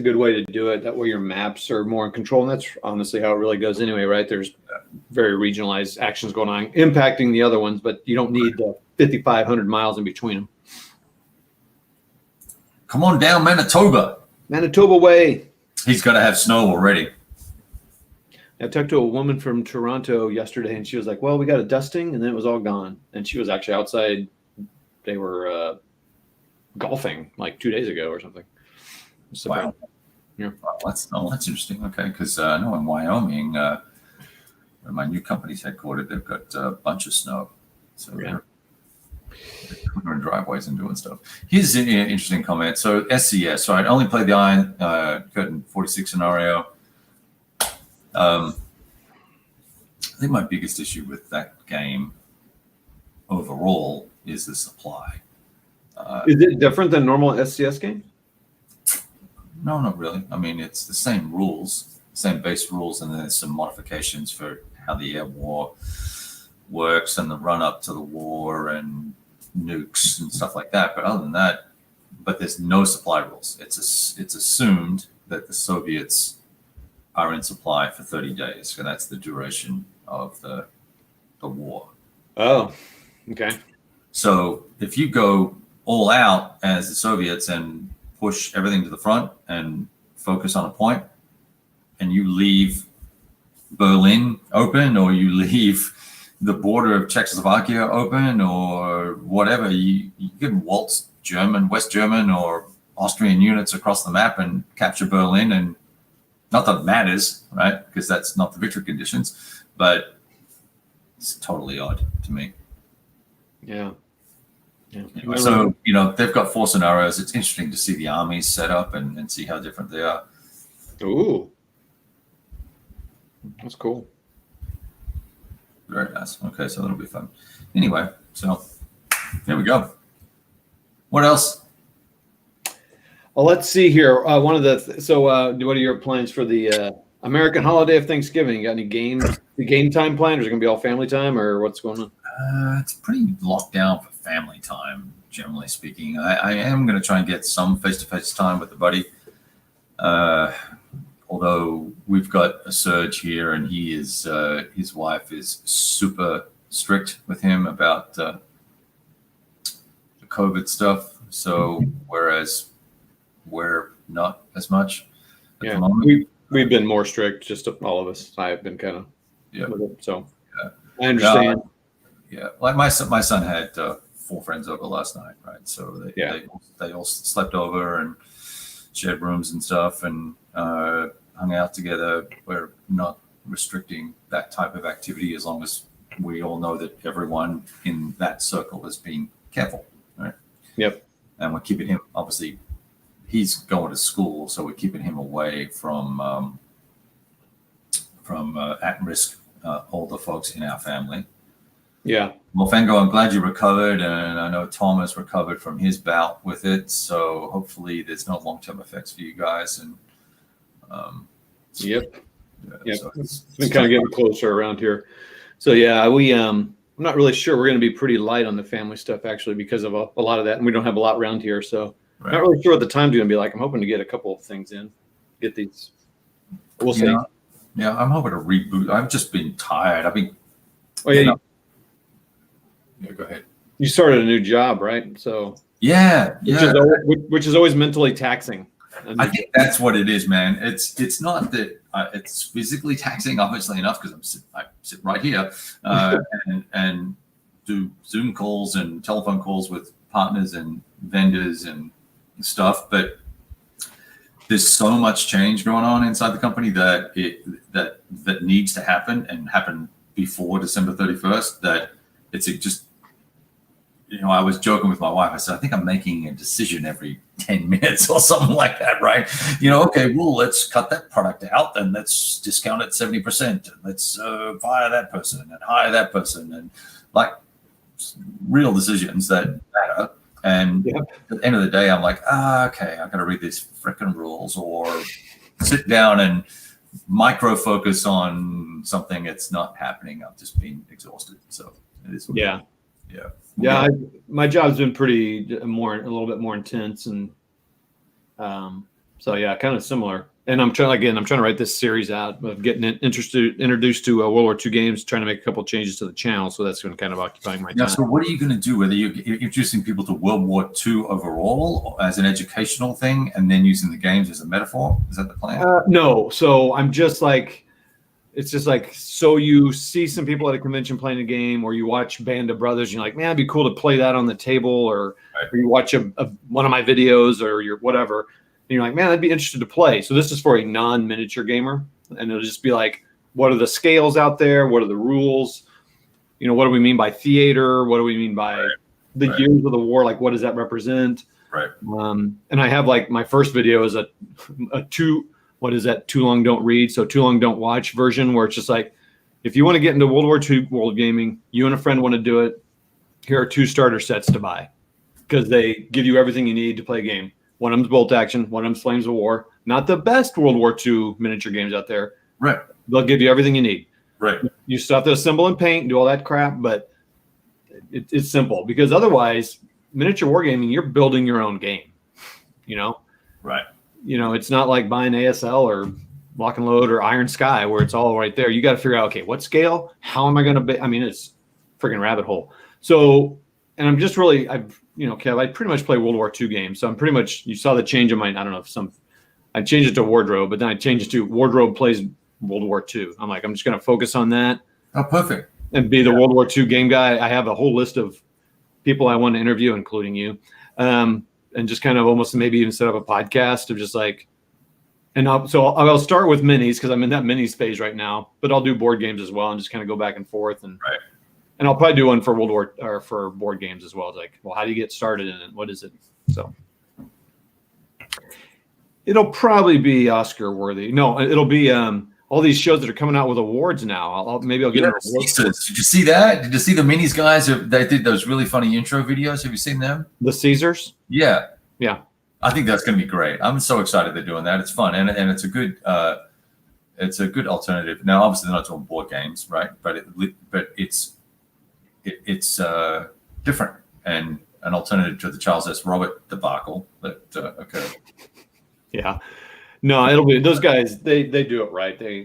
good way to do it. That way your maps are more in control, and that's honestly how it really goes anyway, right? There's very regionalized actions going on, impacting the other ones, but you don't need 5,500 miles in between them. Come on down, Manitoba. Manitoba way. He's got to have snow already. I talked to a woman from Toronto yesterday, and she was like, well, we got a dusting, and then it was all gone. And she was actually outside. They were golfing like 2 days ago or something. So, wow. Yeah. Well, that's interesting. Okay, because I know in Wyoming, where my new company's headquartered, they've got a bunch of snow. So yeah. We're in driveways and doing stuff. Here's an interesting comment. So SCS. So I only played the Iron Curtain 46 scenario. I think my biggest issue with that game overall is the supply. Is it different than normal SCS games? No, not really. I mean, it's the same rules, same base rules, and then there's some modifications for how the air war works and the run up to the war and nukes and stuff like that. But other than that, but there's no supply rules. It's assumed that the Soviets are in supply for 30 days, so that's the duration of the war. Oh, okay. So if you go all out as the Soviets and push everything to the front and focus on a point, and you leave Berlin open, or you leave the border of Czechoslovakia open, or whatever, you can waltz West German or Austrian units across the map and capture Berlin. And not that it matters, right? Because that's not the victory conditions, but it's totally odd to me. Yeah. Anyway, so, they've got 4 scenarios. It's interesting to see the armies set up and see how different they are. Ooh. That's cool. Very nice. Okay, so that'll be fun. Anyway, so there we go. What else? Well, let's see here. What are your plans for the American holiday of Thanksgiving? You got any game time planned, or is it going to be all family time, or what's going on? It's pretty locked down for family time, generally speaking. I am going to try and get some face-to-face time with the buddy. Although we've got a surge here, and his wife is super strict with him about the COVID stuff. So whereas we're not as much at the moment. We've been more strict, just all of us. I have been kind of with it, so I understand. Like my son had 4 friends over last night, right? So they all slept over and shared rooms and stuff, and hung out together. We're not restricting that type of activity as long as we all know that everyone in that circle is being careful, right? Yep. And we're keeping him, obviously, he's going to school, so we're keeping him away from at-risk older folks in our family. Yeah. Well, Fango, I'm glad you recovered, and I know Tom has recovered from his bout with it. So hopefully, there's no long-term effects for you guys. And Yep. So it's been kind of getting closer around here. So I'm not really sure. We're going to be pretty light on the family stuff actually because of a lot of that, and we don't have a lot around here. So not really sure what the time's going to be like. I'm hoping to get a couple of things in, get these. We'll see. Yeah, I'm hoping to reboot. I've just been tired. I've been. Oh yeah. Yeah, go ahead. You started a new job, right? So which is always mentally taxing. I think that's what it is, man. It's not that it's physically taxing, obviously enough, because I sit right here and do Zoom calls and telephone calls with partners and vendors and stuff. But there's so much change going on inside the company that needs to happen and happen before December 31st. That it's just. I was joking with my wife. I said, I think I'm making a decision every 10 minutes or something like that, right? Okay, well, let's cut that product out and let's discount it 70%. And let's fire that person and hire that person, and like real decisions that matter. And at the end of the day, I'm like, okay, I got to read these freaking rules, or sit down and micro focus on something that's not happening. I've just been exhausted. So it is. Yeah, my job's been a little bit more intense, and kind of similar. And I'm trying to write this series out of getting introduced to World War II games, trying to make a couple changes to the channel. So that's been kind of occupying my time. So what are you going to do? Whether you're introducing people to World War II overall as an educational thing, and then using the games as a metaphor? Is that the plan? No. So I'm just like. It's just like, so you see some people at a convention playing a game, or you watch Band of Brothers, and you're like, man, it'd be cool to play that on the table, or you watch one of my videos or your whatever, and you're like, man, I'd be interested to play. So this is for a non-miniature gamer, and it'll just be like, what are the scales out there? What are the rules? What do we mean by theater? What do we mean by the Right. years of the war, like what does that represent? Right. And I have like my first video is a what is that? Too long don't read, so too long don't watch version, where it's just like, if you want to get into World War II world gaming, you and a friend want to do it, here are 2 starter sets to buy, because they give you everything you need to play a game. One of them's Bolt Action, one of them's Flames of War. Not the best World War II miniature games out there. Right. They'll give you everything you need. Right. You still have to assemble and paint, do all that crap, but it's simple, because otherwise, miniature wargaming, you're building your own game. You know? Right. You know, it's not like buying ASL or Lock and Load or Iron Sky, where it's all right there. You got to figure out, okay, what scale? How am I going to be? I mean, it's freaking rabbit hole. So, and I'm just really, Kev, I pretty much play World War II games. So I'm pretty much, you saw the change in my, I don't know if I changed it to wardrobe, but then I changed it to wardrobe plays World War II. I'm like, I'm just going to focus on that. Oh, perfect. And be the World War II game guy. I have a whole list of people I want to interview, including you. And just kind of almost maybe even set up a podcast of just like, and I'll start with minis, because I'm in that minis phase right now, but I'll do board games as well and just kind of go back and forth. And Right. and I'll probably do one for World War or for board games as well. It's like, well, how do you get started in it? What is it? So it'll probably be Oscar worthy. No, it'll be all these shows that are coming out with awards now. Maybe I'll get an award. Did you see that? Did you see the minis guys? They did those really funny intro videos. Have you seen them? The Caesars? Yeah. Yeah. I think that's going to be great. I'm so excited they're doing that. It's fun, and it's a good alternative. Now, obviously, they're not doing board games, right? But it's different and an alternative to the Charles S. Robert debacle that occurred. Yeah. No, it'll be those guys. They do it right. They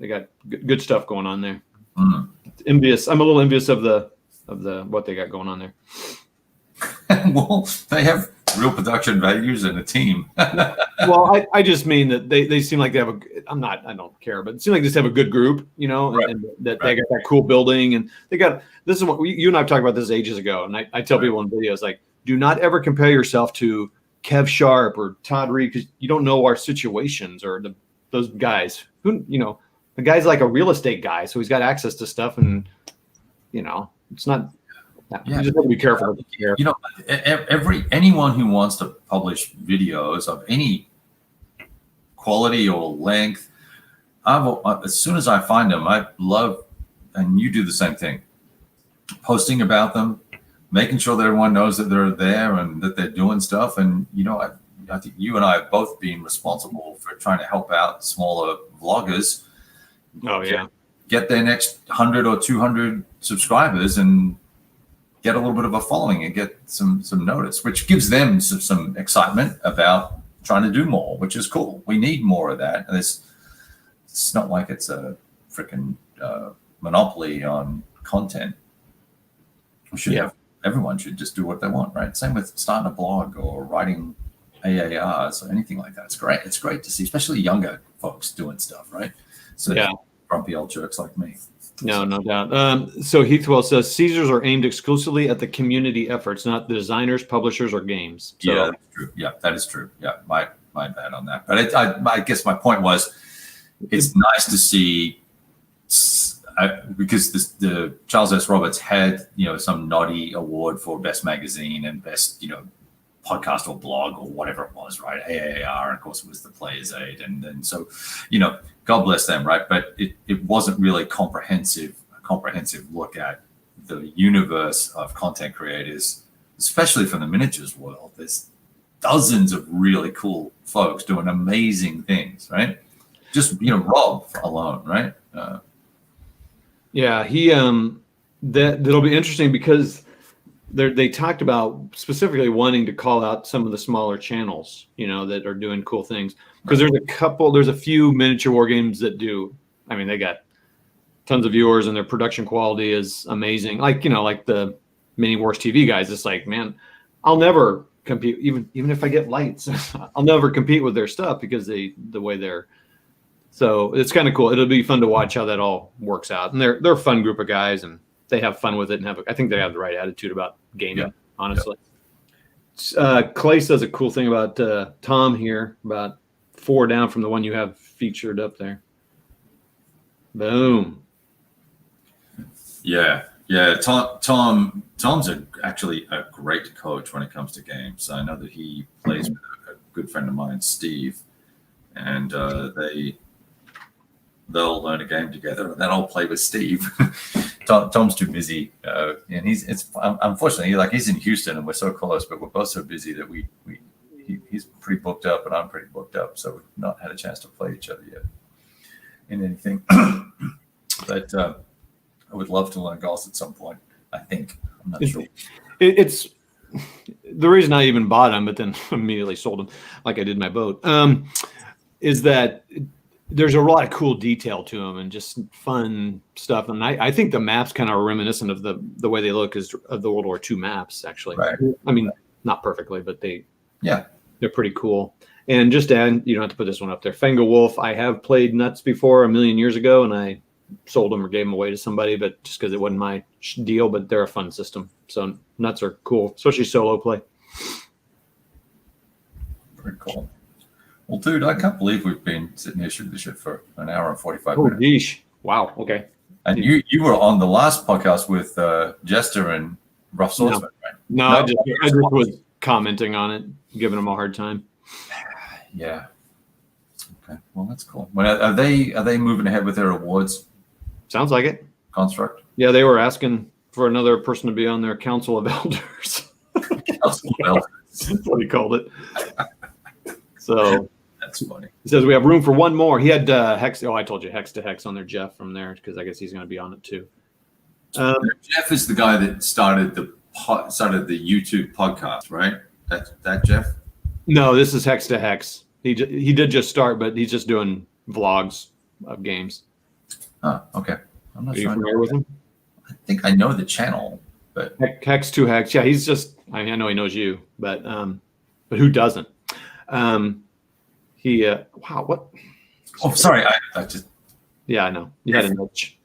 got good stuff going on there. Mm. Envious. I'm a little envious of the what they got going on there. Well, they have real production values and a team. Well, I just mean that they seem like they have I don't care, but it seems like they just have a good group, you know, Right. and that they got that cool building, and this is what you and I have talked about this ages ago. And I tell people in videos, like, do not ever compare yourself to Kev Sharp or Todd Reed, because you don't know our situations or those guys who, the guy's like a real estate guy. So he's got access to stuff, and, it's not, you just have to be careful. Anyone who wants to publish videos of any quality or length, as soon as I find them, I love, and you do the same thing, posting about them, making sure that everyone knows that they're there and that they're doing stuff. And, I think you and I have both been responsible for trying to help out smaller vloggers. Oh, yeah. Get their next 100 or 200 subscribers and get a little bit of a following and get some notice, which gives them some excitement about trying to do more, which is cool. We need more of that. And it's not like it's a freaking monopoly on content. Everyone should just do what they want, right? Same with starting a blog or writing AARs or anything like that. It's great. It's great to see, especially younger folks doing stuff, right? So yeah, grumpy old jerks like me. No doubt. So Heathwell says Caesars are aimed exclusively at the community efforts, not the designers, publishers, or games. So, yeah, that's true. Yeah, that is true. Yeah, my bad on that. But I guess my point was, it's nice to see, because the Charles S. Roberts had some naughty award for best magazine and best podcast or blog or whatever it was, right? AAR, and of course it was the Players Aid, and then so God bless them, right? But it wasn't really a comprehensive look at the universe of content creators, especially from the miniatures world. There's dozens of really cool folks doing amazing things, right? Just Rob alone, right? Yeah, he that'll be interesting, because they talked about specifically wanting to call out some of the smaller channels, that are doing cool things. Because there's a few miniature war games that do. I mean, they got tons of viewers and their production quality is amazing. Like the Mini Wars TV guys. It's like, man, I'll never compete, even if I get lights. I'll never compete with their stuff, because the way they're. So it's kind of cool. It'll be fun to watch how that all works out. And they're a fun group of guys, and they have fun with it, and I think they have the right attitude about gaming, honestly. Yeah. Clay says a cool thing about Tom here, about 4 down from the one you have featured up there. Boom. Yeah. Yeah, Tom's actually a great coach when it comes to games. I know that he plays with a good friend of mine, Steve, and they'll learn a game together, and then I'll play with Steve. Tom's too busy, and unfortunately he's in Houston, and we're so close, but we're both so busy that he's pretty booked up, and I'm pretty booked up, so we've not had a chance to play each other yet in anything. But I would love to learn golf at some point. I think I'm not sure. It's the reason I even bought them, but then immediately sold them, like I did my boat. Is that there's a lot of cool detail to them and just fun stuff. And I think the maps kind of are reminiscent of the way they look of the World War II maps, actually. Right. I mean, not perfectly, but they're pretty cool. And just to add, you don't have to put this one up there. Fenga Wolf, I have played Nuts before a million years ago, and I sold them or gave them away to somebody, but just because it wasn't my deal, but they're a fun system. So Nuts are cool, especially solo play. Pretty cool. Well, dude, I can't believe we've been sitting here shooting this shit for an hour and 45 minutes. Oh, geesh. Wow. Okay. And you were on the last podcast with Jester and Rough Swordsman, right? No, I just was commenting on it, giving them a hard time. Yeah. Okay. Well, that's cool. Are they moving ahead with their awards? Sounds like it. Construct. Yeah, they were asking for another person to be on their Council of Elders. Council of Elders. That's what he called it. So that's funny. He says we have room for one more. He had Hex. Oh, I told you Hex to Hex on there, Jeff from there, because I guess he's going to be on it too. Jeff is the guy that started the YouTube podcast, right? That Jeff. No, this is Hex to Hex. He did just start, but he's just doing vlogs of games. Oh, okay. I'm not Are you sure. familiar with him? I think I know the channel, but Hex to Hex. Yeah, he's just. I mean, I know he knows you, but who doesn't? Wow, what? Oh, sorry. I just. Yeah, I know. You had a nudge.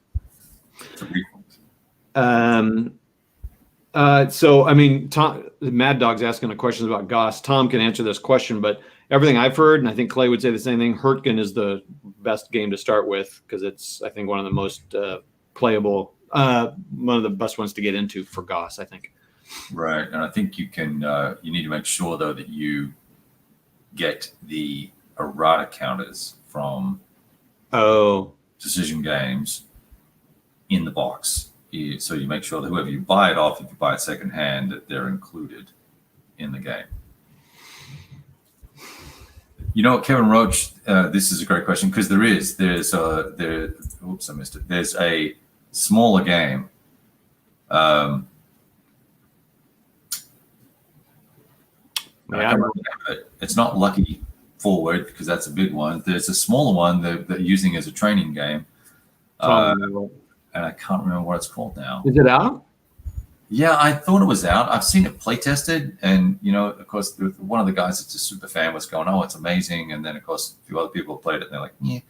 So, I mean, Tom, Mad Dog's asking the questions about Goss. Tom can answer this question, but everything I've heard, and I think Clay would say the same thing, Hurtgen is the best game to start with because it's, I think, one of the most playable, one of the best ones to get into for Goss, I think. Right. And I think you need to make sure, though, that you get the errata counters from Decision Games in the box. So you make sure that whoever you buy it off, if you buy it secondhand, that they're included in the game. You know what, Kevin Roach, this is a great question because oops, I missed it. There's a smaller game. I can't remember it. It's not Lucky Forward because that's a big one. There's a smaller one that they're using as a training game. And I can't remember what it's called now. Is it out? Yeah, I thought it was out. I've seen it play tested, and of course, one of the guys that's a super fan was going, "Oh, it's amazing!" And then, of course, a few other people played it, and they're like, "Yeah."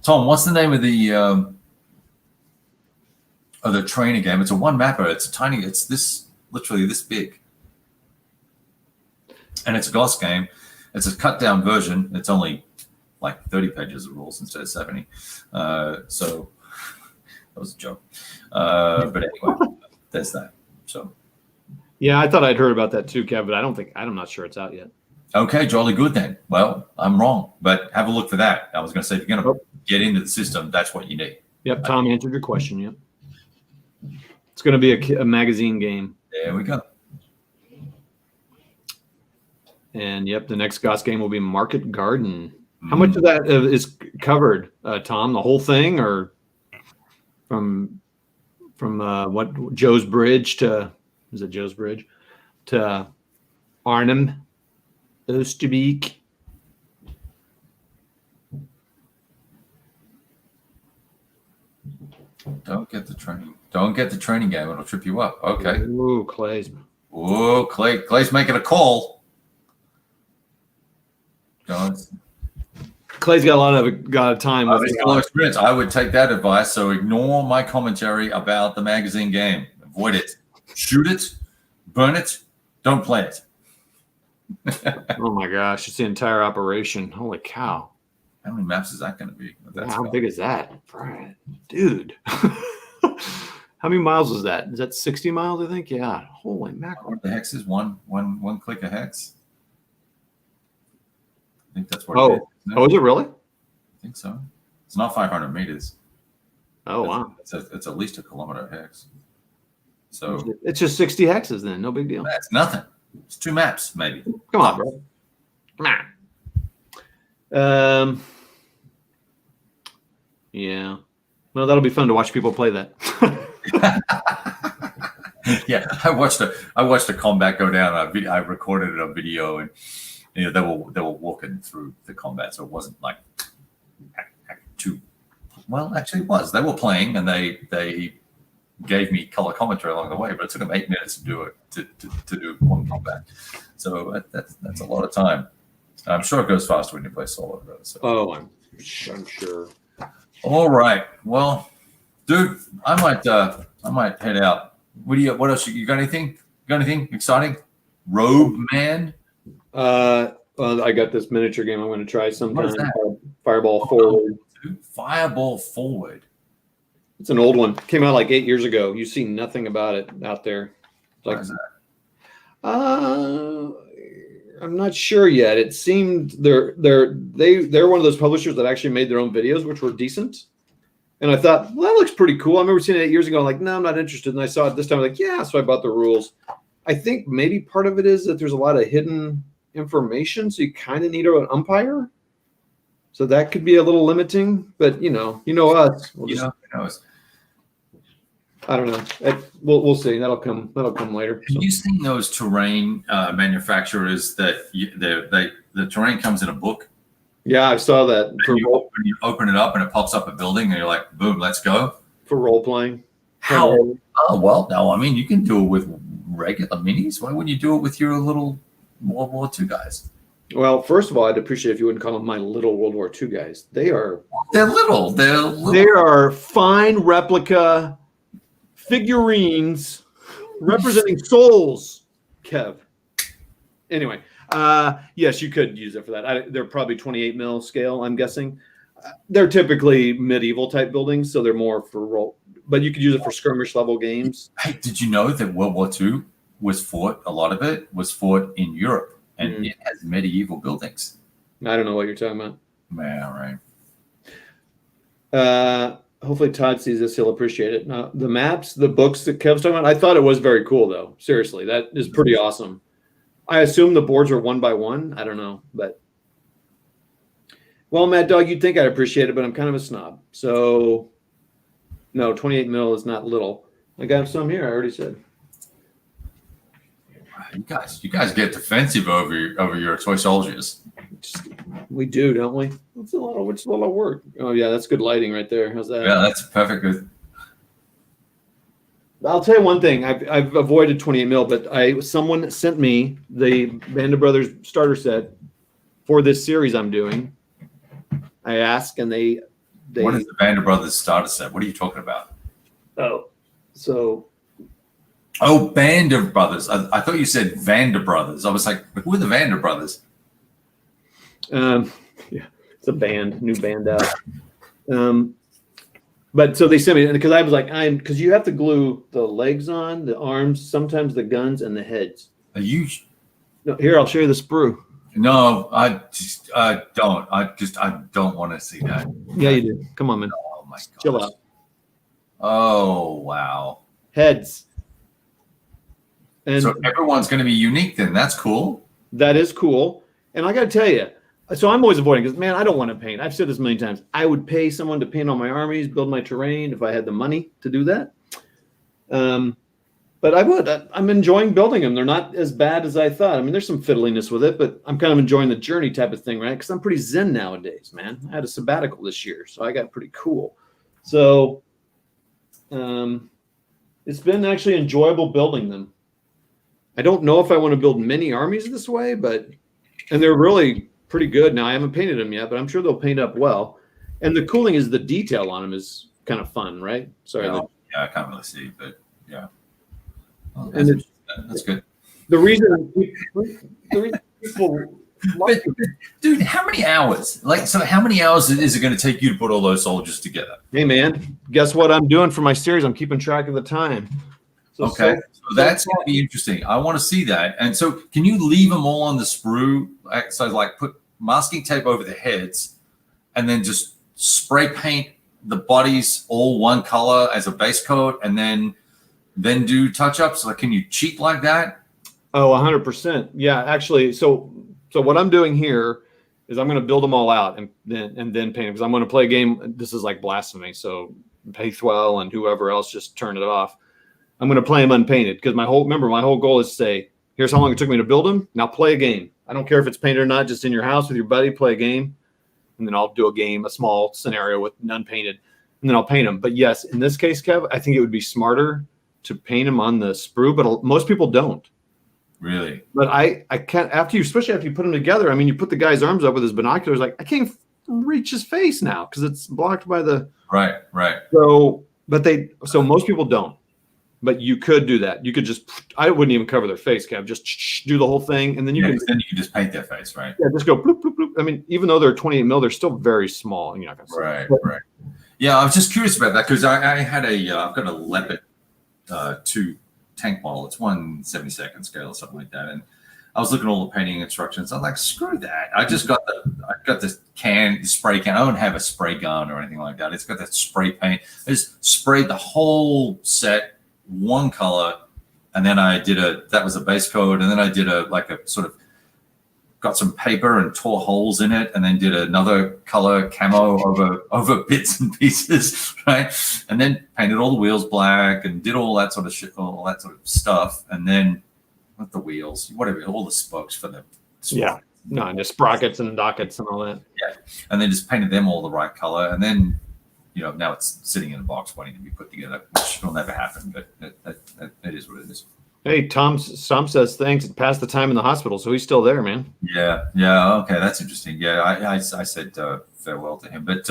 Tom, what's the name of the trainer game? It's a one mapper. It's tiny. It's literally this big, and it's a Goss game. It's a cut down version. It's only like 30 pages of rules instead of 70. So that was a joke. But anyway, there's that. So yeah, I thought I'd heard about that too, Kev, but I'm not sure it's out yet. Okay, jolly good then. Well, I'm wrong, but have a look for that. I was going to say, if you're going to get into the system, that's what you need. Yep, Tom answered your question. Yep. It's going to be a magazine game. There we go. And yep, the next Goss game will be Market Garden. How much of that is covered, Tom? The whole thing, or from what Joe's Bridge to Arnhem, Oosterbeek? Don't get the training game. It'll trip you up. Okay. Ooh, Clay's making a call. Clay's got a lot of time with experience. I would take that advice. So ignore my commentary about the magazine game. Avoid it. Shoot it. Burn it. Don't play it. Oh my gosh! It's the entire operation. Holy cow! How many maps is that going to be? How big is that? Right. dude. How many miles was that? Is that 60 miles? I think. Yeah. Holy mackerel! What the hex is one click a hex? I think that's what. Oh, it is, isn't it? oh, is it really? I think so. It's not 500 meters. Oh, wow. It's at least a kilometer hex. So it's just 60 hexes then. No big deal. that's nothing. It's 2 maps, maybe. Come on, bro. Come on. Yeah. Well, that'll be fun to watch people play that. Yeah, I watched a combat go down. I recorded it on video, and they were walking through the combat, so it wasn't like too. Well, actually, it was. They were playing, and they gave me color commentary along the way, but it took them 8 minutes to do it to do one combat. So that's a lot of time. I'm sure it goes faster when you play solo, though. So. Oh, I'm sure. All right. Well, dude, I might head out. What else? You got anything? Got anything exciting? Rogue Man? Well, I got this miniature game I'm going to try sometime. What is that? Fireball Forward. Fireball Forward. It's an old one. Came out like 8 years ago. You see nothing about it out there. What is that? I'm not sure yet. It seemed they're one of those publishers that actually made their own videos, which were decent. And I thought, well, that looks pretty cool. I remember seeing it 8 years ago. I'm like, no, I'm not interested. And I saw it this time. I'm like, yeah. So I bought the rules. I think maybe part of it is that there's a lot of hidden information, so you kind of need an umpire. So that could be a little limiting. But you know us. Who knows? I don't know. We'll see. That'll come later. Have you seen those terrain manufacturers that the terrain comes in a book? Yeah, I saw that. You open it up and it pops up a building and you're like, boom, let's go. For role playing. How? Oh, well, no, I mean, you can do it with regular minis. Why wouldn't you do it with your little World War II guys? Well, first of all, I'd appreciate if you wouldn't call them my little World War II guys. They're little. They are fine replica figurines representing souls, Kev. Anyway, yes, you could use it for that. They're probably 28 mil scale, I'm guessing. They're typically medieval type buildings, so they're more for role. But you could use it for skirmish level games. Hey, did you know that World War II a lot of it was fought in Europe, and it has medieval buildings? I don't know what you're talking about. Yeah, right. Hopefully Todd sees this. He'll appreciate it. Now, the maps, the books that Kev's talking about, I thought it was very cool, though. Seriously, that is pretty awesome. I assume the boards are 1 by 1. I don't know. But, well, Mad Dog, you'd think I'd appreciate it, but I'm kind of a snob. So, no, 28 mil is not little. I got some here, I already said. You guys get defensive over your toy soldiers. We do, don't we? It's a lot of work. Oh yeah, that's good lighting right there. How's that? Yeah, that's perfect. Good. I'll tell you one thing. I've avoided 28 mil, but someone sent me the Band of Brothers starter set for this series I'm doing. I asked, and they. What is the Band of Brothers starter set? What are you talking about? Oh, Band of Brothers. I thought you said Vander Brothers. I was like, who are the Vander Brothers? Yeah, it's a band, new band out. But so they sent me, because I was like, because you have to glue the legs on, the arms, sometimes the guns, and the heads. Are you? No, here, I'll show you the sprue. No, I don't. I don't want to see that. Yeah, you do. Come on, man. Oh my God. Chill out. Oh wow. Heads. And so everyone's going to be unique then. That's cool. That is cool. And I got to tell you, so I'm always avoiding because, man, I don't want to paint. I've said this many times. I would pay someone to paint on my armies, build my terrain if I had the money to do that. But I would. I'm enjoying building them. They're not as bad as I thought. I mean, there's some fiddliness with it, but I'm kind of enjoying the journey type of thing, right? Because I'm pretty zen nowadays, man. I had a sabbatical this year, so I got pretty cool. So it's been actually enjoyable building them. I don't know if I want to build many armies this way, and they're really pretty good. Now, I haven't painted them yet, but I'm sure they'll paint up well. And the cool thing is the detail on them is kind of fun, right? Sorry. Yeah, I can't really see, but yeah. Well, that's good. The reason people But, dude, how many hours? So how many hours is it going to take you to put all those soldiers together? Hey, man, guess what I'm doing for my series? I'm keeping track of the time. So okay, so that's going to be interesting. I want to see that. And so can you leave them all on the sprue? So like put masking tape over the heads and then just spray paint the bodies all one color as a base coat and then do touch-ups? Like, can you cheat like that? Oh, 100%. Yeah, actually. So what I'm doing here is I'm going to build them all out and then paint them because I'm going to play a game. This is like blasphemy. So Paithwell and whoever else just turn it off. I'm going to play them unpainted because my whole goal is to say, here's how long it took me to build them. Now play a game. I don't care if it's painted or not, just in your house with your buddy, play a game. And then I'll do a small scenario with none painted, and then I'll paint them. But yes, in this case, Kev, I think it would be smarter to paint them on the sprue, but most people don't. Really? But I can't, especially after you put them together. I mean, you put the guy's arms up with his binoculars, like I can't reach his face now because it's blocked by the. Right. So most people don't. But you could do that. You could I wouldn't even cover their face, Kev. Just do the whole thing, and then you can just paint their face, right? Yeah, just go bloop, bloop, bloop. I mean, even though they're 28 mil, they're still very small, and you're not going to see Right. Yeah, I was just curious about that because I had I've got a Leopard 2 tank model. It's 1/72 scale or something like that, and I was looking at all the painting instructions. I'm like, screw that. I got this spray can. I don't have a spray gun or anything like that. It's got that spray paint. I just sprayed the whole set one color, and then that was a base coat, and then I did a sort of got some paper and tore holes in it, and then did another color camo over bits and pieces, right? And then painted all the wheels black and did all that sort of shit, all that sort of stuff, and then with the wheels, whatever, all the spokes for the and the sprockets and dockets and all that. Yeah, and then just painted them all the right color, and then. Now it's sitting in a box waiting to be put together, which will never happen, but that is what it is. Hey, Tom says thanks. Passed the time in the hospital, so he's still there, man. Yeah. Okay, that's interesting. Yeah, I said farewell to him, but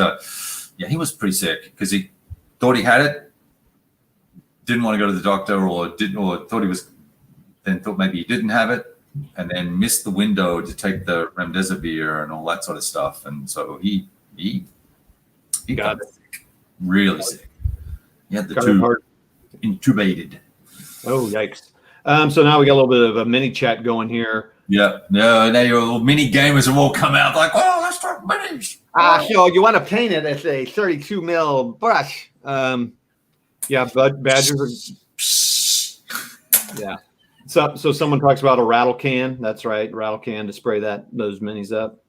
he was pretty sick because he thought he had it, didn't want to go to the doctor, or thought maybe he didn't have it, and then missed the window to take the remdesivir and all that sort of stuff, and so he got it. Really sick. He had the tube intubated. Oh, yikes. So now we got a little bit of a mini chat going here. Yeah. No, now your little mini gamers have all come out like, oh, let's talk minis. So you want to paint it as a 32 mil brush. Badgers are. Yeah. So someone talks about a rattle can. That's right. Rattle can to spray those minis up.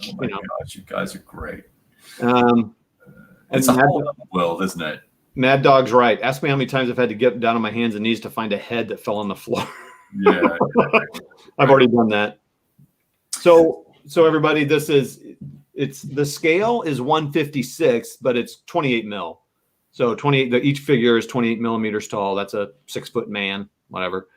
Oh my gosh, you guys are great. It's a whole other world, isn't it? Mad Dog's right. Ask me how many times I've had to get down on my hands and knees to find a head that fell on the floor. Yeah. I've already done that. So everybody, the scale is 156, but it's 28 mil. So each figure is 28 millimeters tall. That's a 6-foot man, whatever.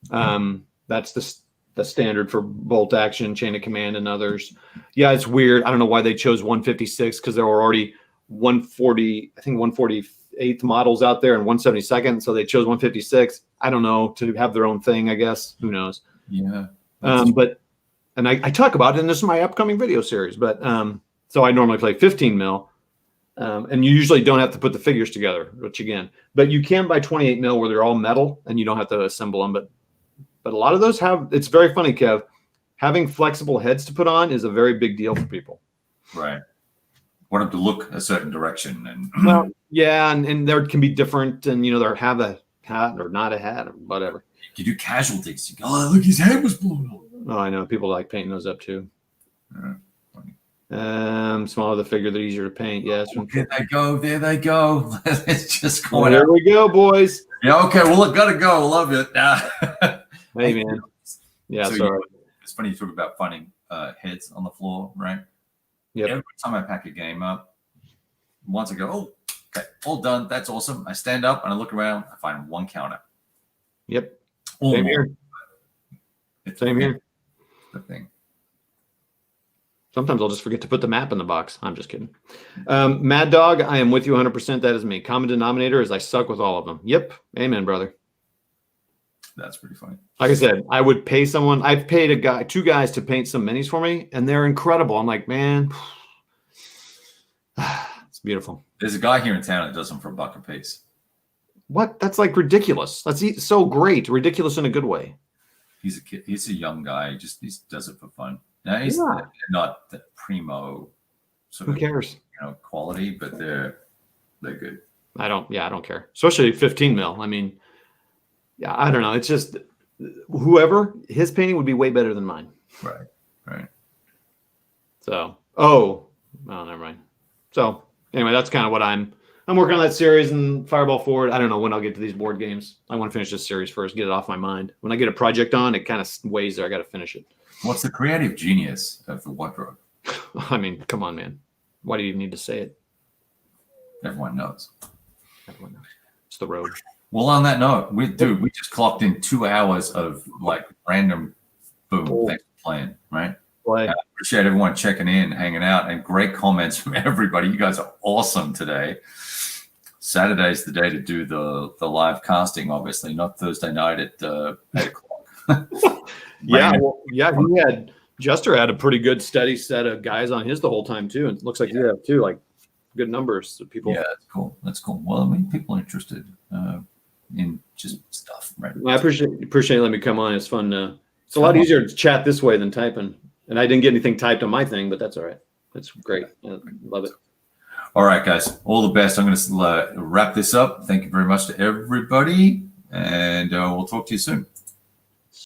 That's the standard for bolt action, chain of command, and others. Yeah, it's weird. I don't know why they chose 156 because there were already 148th models out there and 172nd. So they chose 156. I don't know, to have their own thing, I guess. Who knows? Yeah. And I talk about it in this my upcoming video series. But so I normally play 15 mil. And you usually don't have to put the figures together, but you can buy 28 mil where they're all metal and you don't have to assemble them. But a lot of those it's very funny, Kev, having flexible heads to put on is a very big deal for people. Right. Want them to look a certain direction. And and there can be different, and they'll have a hat or not a hat or whatever. You do casualties. You go, oh, look, his head was blown off. Oh, I know. People like painting those up too. Funny. Smaller the figure, they're easier to paint. Yes. There they go. It's just going there we go, boys. Yeah, okay. Well, look, gotta go. Love it. Hey, man. Yeah, sorry. It's funny you talk about finding heads on the floor, right? Yep. Every time I pack a game up, once I go, oh, okay, all done. That's awesome. I stand up and I look around. I find one counter. Yep. Same here. Same here. The thing. Sometimes I'll just forget to put the map in the box. I'm just kidding. Mad Dog, I am with you 100%. That is me. Common denominator is I suck with all of them. Yep. Amen, brother. That's pretty funny. Like I said, I would pay someone. I've paid two guys to paint some minis for me, and they're incredible. I'm like, man, it's beautiful. There's a guy here in town that does them for $1 a piece. What? That's like ridiculous. That's so great. Ridiculous in a good way. He's a kid. He's a young guy. He does it for fun. Now he's not the primo sort Who of cares? quality, but they're good. I don't care. Especially 15 mil. I mean, yeah, I don't know. It's just whoever, his painting would be way better than mine. Right. So, never mind. So anyway, that's kind of what I'm working on, that series and Fireball Forward. I don't know when I'll get to these board games. I want to finish this series first, get it off my mind. When I get a project on, it kind of weighs there. I got to finish it. What's the creative genius of the wardrobe? I mean, come on, man. Why do you need to say it? Everyone knows. Everyone knows. It's the road. Well, on that note, we just clocked in 2 hours of like random boom. Cool. Thanks for playing, right? Play. I appreciate everyone checking in, hanging out, and great comments from everybody. You guys are awesome today. Saturday's the day to do the live casting, obviously, not Thursday night at 8 o'clock. Jester had a pretty good steady set of guys on his the whole time too. And it looks like you have too, like good numbers of people. Yeah, that's cool. That's cool. Well, I mean, people are interested in just stuff, right? Well, I appreciate you letting me come on. It's fun. It's a lot easier to chat this way than typing. And I didn't get anything typed on my thing, but that's all right. That's great. I love it. All right, guys. All the best. I'm going to wrap this up. Thank you very much to everybody, and we'll talk to you soon.